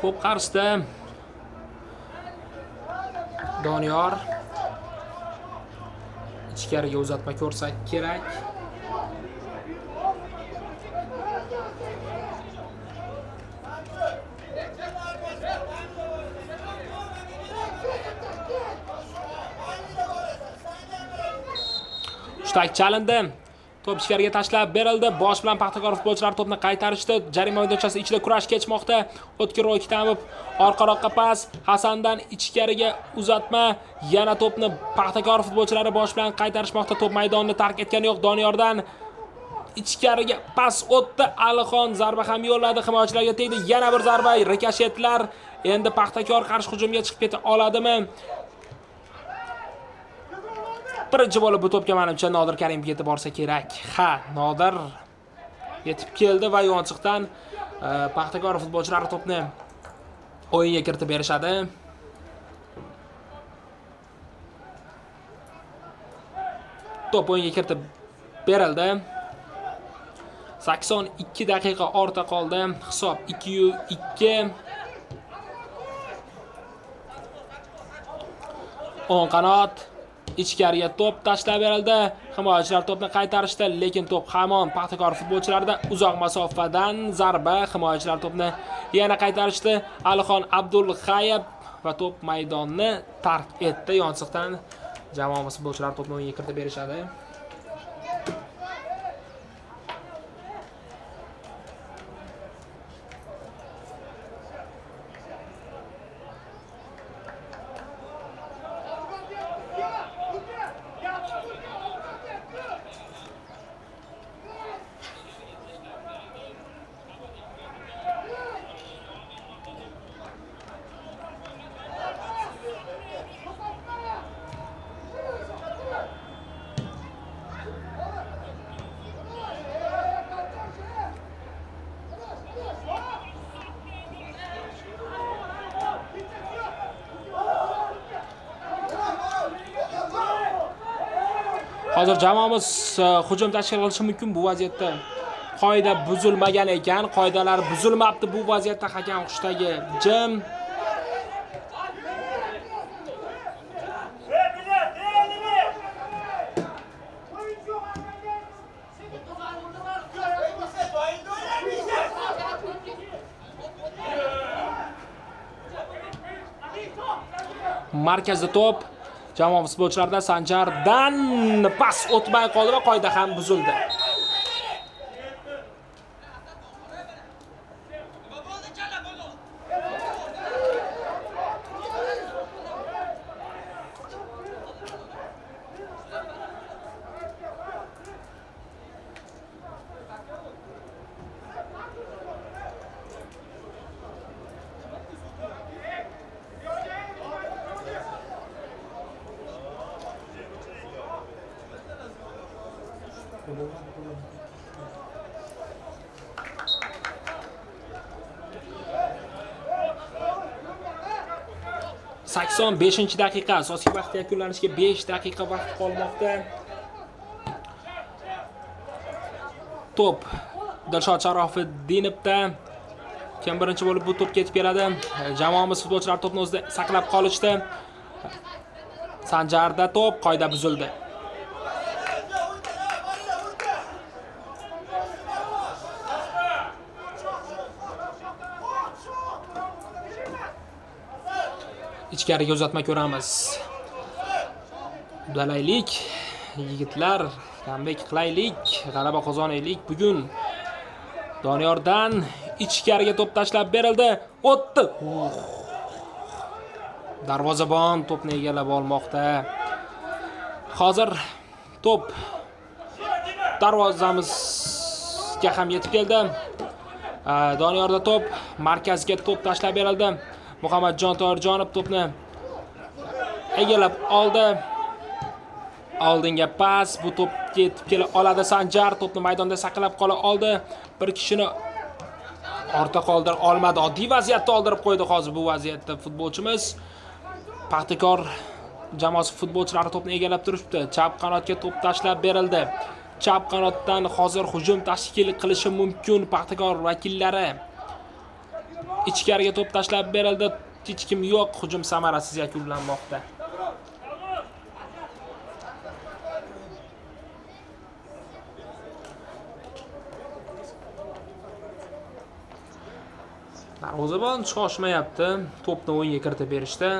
To'p qarshisida Doniyor ichkariga uzatma ko'rsa kerak. Shtak chalindi. To'p ichkariga tashlab berildi. Bosh bilan Paxtakor futbolchilari to'pni qaytarishdi. Jarima maydonchasi ichida kurash kechmoqda. O'tkir O'ktamov orqaroqqa pas, Hasandan ichkariga uzatma. Yana to'pni Paxtakor futbolchilari bosh bilan qaytarishmoqda. To'p maydonni tark etgani yo'q. Doniyordan ichkariga pas o'tdi. Alixon zarba ham yo'lladi. Himoyachilarga tegdi. Yana bir zarba. Rikoshetlar. Endi Paxtakor qarshi hujumga chiqib keta oladimi? Birinchi bo'lib bu to'pga menimcha Nodir Karimov yetib borsa kerak. Nodir yetib keldi va yonchiqdan Paxtakor futbolchilari to'pni o'yinga kiritib berishadi. To'p o'yinga kiritib berildi. 82 daqiqa ortda qoldi. Hisob 2-2. O'ng qanot ichkariga to'p tashlab berildi. Himoyachilar to'pni qaytarishdi, lekin to'p hamon Paxtakor futbolchilarida uzoq masofadan zarba. Himoyachilar to'pni yana qaytarishdi. Alixon Abdulxayev va to'p maydonni tark etdi. Yonsiqdan jamoamiz futbolchilari to'pni o'yinga kiritib berishadi. Hozir jamoamiz hujum tashkil qilishi mumkin bu vaziyatda. Qoida buzilmagan ekan, qoidalar buzilmabdi bu vaziyatda. Hakam qushdagi jim. Markazda to'p jamoamiz futbolchilarida Sanjardan pas o'tmay qoldi va qoida ham buzildi. Sakson 5-daqiqa, asosiy vaqt yakunlanishiga 5 daqiqa vaqt qolmoqda. To'p Dilshod Sharofiddinovda. Kim birinchi bo'lib bu to'pga yetib keladi? Jamoamiz futbolchilari to'pni o'zida saqlab qolishdi. Sanjarda to'p, qoida buzildi. Ichkariga uzatma ko'ramiz. Udalaylik, yigitlar, comeback qilaylik, g'alaba qozonaylik bugun. Doniyordan ichkariga to'p tashlab berildi. O'tdi. Darvozabon to'pni egallab olmoqda. Hozir to'p darvozamizga ham yetib keldi. Doniyorda to'p, markazga to'p tashlab berildi. Muhammadjon Toyirjonov to'pni egallab oldi. Oldinga pas, bu to'p yetib kela oladi Sanjar, to'pni maydonda saqlab qola oldi. Bir kishini ortda qoldira olmadi. Oddiy vaziyatda oldirib qo'ydi hozir bu vaziyatda futbolchimiz. Paxtakor jamoasi futbolchilari to'pni egallab turibdi. Chap qanotga to'p tashlab berildi. Chap qanotdan hozir hujum tashkil qilishi mumkin Paxtakor vakillari. Ichkariga to'p tashlab berildi. Hech kim yo'q, hujum samarasiz yakunlanmoqda. Darvozabon shoshmayapti. To'pni o'yinga kiritib berishdi.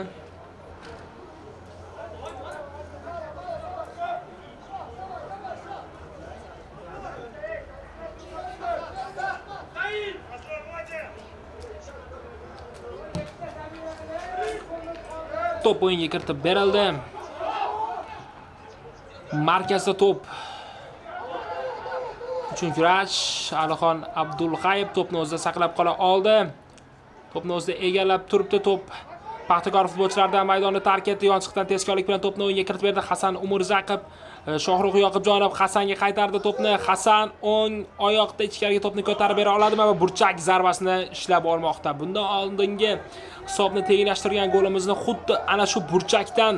To'p o'yinga kiritib berildi. Markazda to'p. Uchinchi kurash Alixon Abdulg'ayib to'pni o'zida saqlab qola oldi. To'pni o'zida egallab turibdi. To'p Paxtakor futbolchilaridan maydonni tark etdi. Yonchiqdan tezkorlik bilan to'pni o'yinga kiritib berdi. Hasan Umurzaqov, Shohruh Yoqubjonov Hasanga qaytardi to'pni. Hasan o'ng oyoqda ichkariga to'pni ko'tarib bera oladimi va burchak zarbasini ishlab olmoqda. Bundan oldingi hisobni tenglashtirgan golimizni xuddi ana shu burchakdan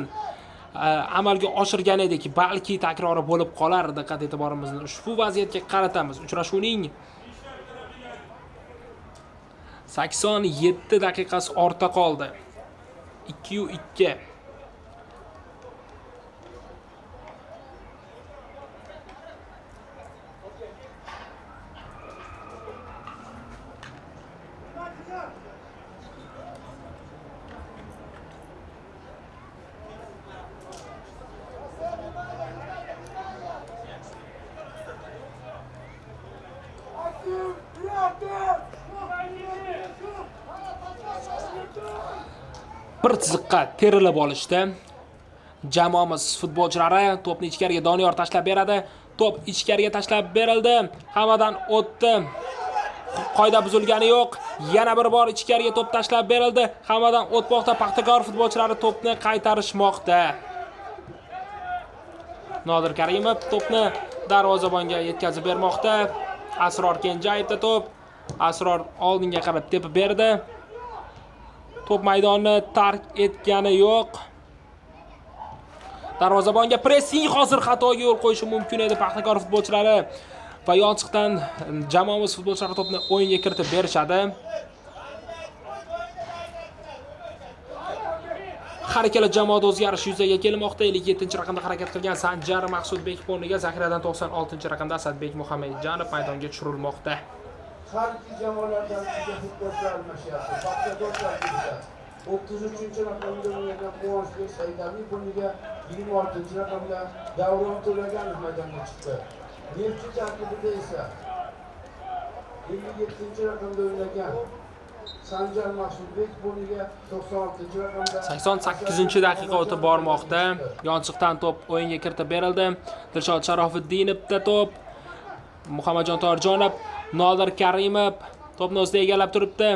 amalga oshirgan edik. Balki takrori bo'lib qolar. Diqqat e'tiborimizni ushbu vaziyatga qaratamiz. Uchrashuvning 87 daqiqasi ortda qoldi. 2-2. Bir chiziqqa terilib olishdi. Jamoamiz futbolchilari to'pni ichkariga Doniyor tashlab beradi. To'p ichkariga tashlab berildi. Hammadan o'tdi. Qoida buzilgani yo'q. Yana bir bor ichkariga to'p tashlab berildi. Hammadan o'tmoqda. Paxtakor futbolchilari to'pni qaytarishmoqda. Nodir Karimov to'pni darvozabonga yetkazib bermoqda. Asror Kenjayevda to'p. Asror oldinga qarab tepib berdi. To'p maydonni tark etgani yo'q. Darvozabonga pressing hozir xatoga yo'l qo'yishi mumkin edi Paxtakor futbolchilari va yonchiqdan jamoamiz futbolchilari to'pni o'yinga kiritib berishadi. Har ikkala jamoada o'zgarish yuzaga kelmoqda. 57-raqamda harakat qilgan Sanjar Maqsudbekov o'rniga zaxiradan 96-raqamda Asadbek Muhammadjonov maydonga tushirilmoqda. Har ikki jamoalardan bitta futbolchilar almashyapti. Paxtakor tarkibida 33-raqamda o'ynagan Quvonchbek Saidaliyev o'rniga 26-raqamda Davron To'laganov maydonga chiqdi. Nefchi tarkibida esa 57-raqamda o'ynagan Sanjar Maqsudbekov o'rniga 96-raqamda 88-daqiqa o'tib bormoqda. Yonchiqdan to'p o'yinga kiritib berildi. Dilshod Sharofutdinovda to'p. Muhammadjon Toyirjonov, Nodir Karimov to'pni o'zida egallab turibdi.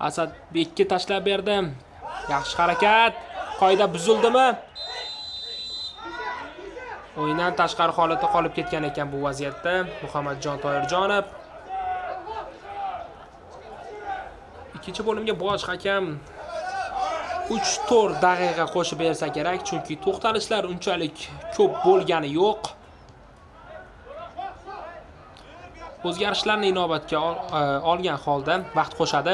Asadbekka tashlab berdi. Yaxshi harakat. Qoida buzildimi? O'yindan tashqari holatda qolib ketgan ekan bu vaziyatda Muhammadjon Toyirjonov. Ikkinchi bo'limga bosh hakam 3-4 daqiqa qo'shib bersa kerak, chunki to'xtalishlar unchalik ko'p bo'lgani yo'q. O'zgarishlarni inobatga olgan holda vaqt qo'shadi.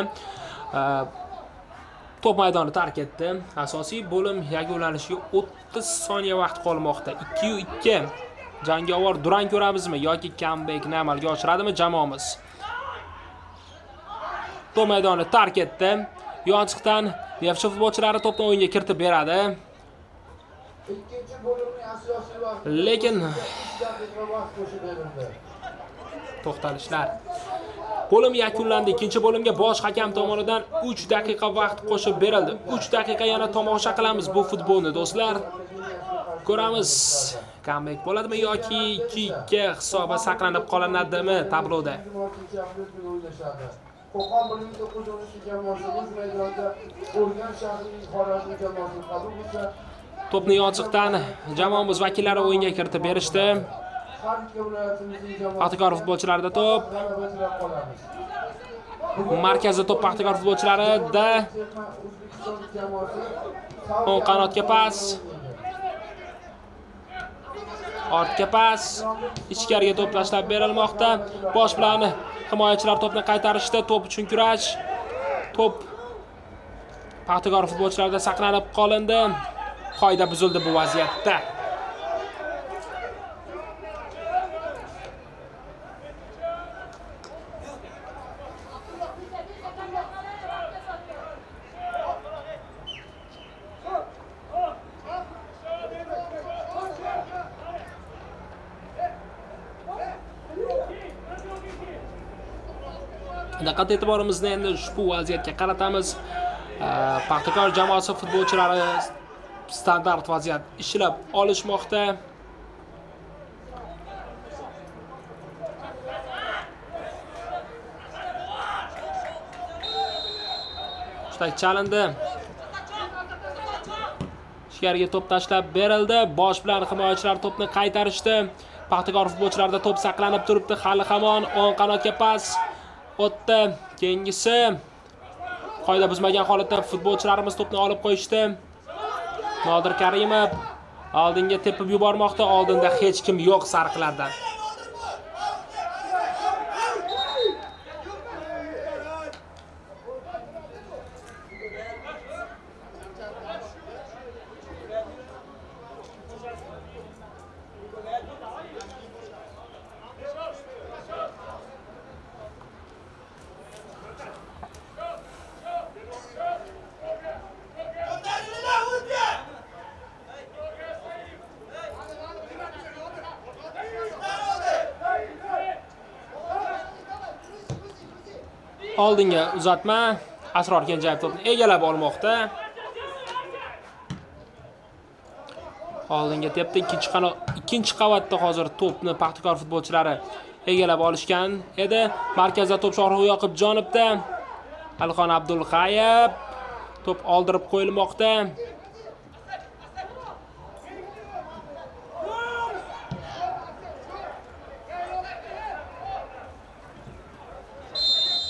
To'p maydonni tark etdi. Asosiy bo'lim yakunlanishiga 30 soniya vaqt qolmoqda. 2-2. Jangovar durang ko'ramizmi yoki comebackni amalga oshiradimi jamoamiz? To'p maydonni tark etdi. Yonchiqdan Nefchi futbolchilari to'pni o'yinga kiritib beradi. Ikkinchi bo'limning asosiy vaqti Lekin daqiqa vaqt qo'shib berildi. to'xtalishlar. Bo'lim yakunlandi. Ikkinchi bo'limga bosh hakam tomonidan 3 daqiqa vaqt qo'shib berildi. 3 daqiqa yana tomosha qilamiz bu futbolni do'stlar. Ko'ramiz. Comeback bo'ladimi yoki 2-2 hisoba saqlanib qolinadimi tabloda? 26 aprel kuni o'ynashadi. Qo'qon 1912 jamoasi o'z maydonida Urgan shahrining Xorazm jamoasini qabul qilsa, To'pni yochiqdan jamoamiz vakillari o'yinga kiritib berishdi. har ikki viloyatimizning jamoasi Paxtakor futbolchilarida to'p. g'alaba tilab qolamiz. Markazda to'p Paxtakor futbolchilarida. O'zbekiston jamoasi O'ng qanotga pas. Ortga pas. Ichkariga to'p tashlab berilmoqda. Bosh bilan himoyachilar to'pni qaytarishdi. To'p uchun kurash. To'p Paxtakor futbolchilarida saqlanib qolindi. Qoida buzildi bu vaziyatda. Diqqat e'tiborimizni endi ushbu vaziyatga qaratamiz. Paxtakor jamoasi futbolchilari standart vaziyat ishlab olishmoqda. Shunday chalindi. Ichkariga to'p tashlab berildi. Bosh bilan himoyachilar to'pni qaytarishdi. Paxtakor futbolchilarida to'p saqlanib turibdi. Hali hamon o'ng qanotga pas o'tdi. Keyingisi qoida buzmagan holatda futbolchilarimiz to'pni olib qo'yishdi. Nodir Karimov oldinga tepib yubormoqda. Oldinda hech kim yo'q sariqlardan. Oldinga uzatma. Asror Kenjayev to'pni egallab olmoqda. Oldinga tepdi. Ikkinchi qavatda hozir to'pni Paxtakor futbolchilari egallab olishgan edi. Markazda to'p Shohrux Yoqubjonovda. Alixon Abdulxayev to'p oldirib qo'yilmoqda.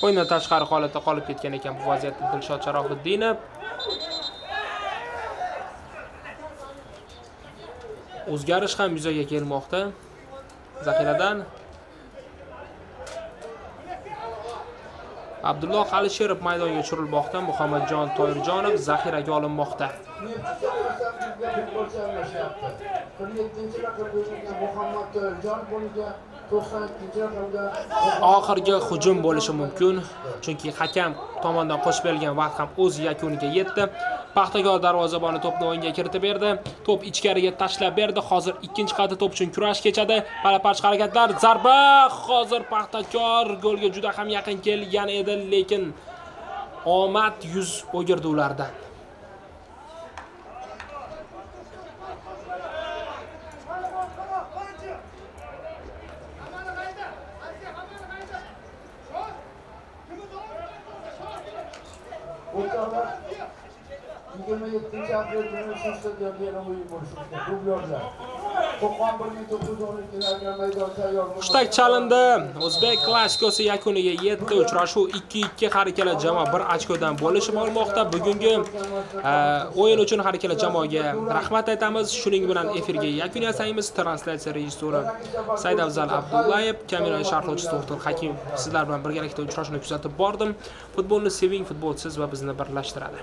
O'yindan tashqari holatda qolib ketgan ekan bu vaziyatda Dilshod Sharofiddinov. O'zgarish ham yuzaga kelmoqda. Zaxiradan Abdulloh Alisherov maydonga tushirilmoqda. Muhammadjon Toyirjonov zaxiraga olinmoqda. 47-chi raqibda Muhammad Toyirjonov o'rniga 92-chi raqamda Oxirgi hujum bo'lishi mumkin, chunki hakam tomonidan qo'shib berilgan vaqt ham o'z yakuniga yetdi. Paxtakor darvozaboni to'pni o'yinga kiritib berdi. To'p ichkariga tashlab berdi. Hozir ikkinchi qator to'p uchun kurash kechadi. Palaparch harakatlar, zarba. Hozir Paxtakor golga juda ham yaqin kelgan edi, lekin omad yuz o'girdi ulardan. O'rtoqlar 27-aprel kuni shu stadionda yana o'yin bo'lishi kerak. Dublyorlar. Qo'qon 1912 maydon tayyor bo'ldi. Hushtak chalindi. O'zbek klassikosi yakuniga yetdi. Uchrashuv 2-2 har ikkala jamoa 1 ochkodan bo'lishib olmoqda. Bugungi o'yin uchun har ikkala jamoaga rahmat aytamiz. Shuning bilan efirga yakun yasaymiz. Translyatsiya rejissyori Saidafzal Abdullayev, kamera sharhlovchisi To'xtir Hakim. Sizlar bilan birgalikda uchrashuvni kuzatib bordim. Futbolni seving, futbol siz va bizni birlashtiradi.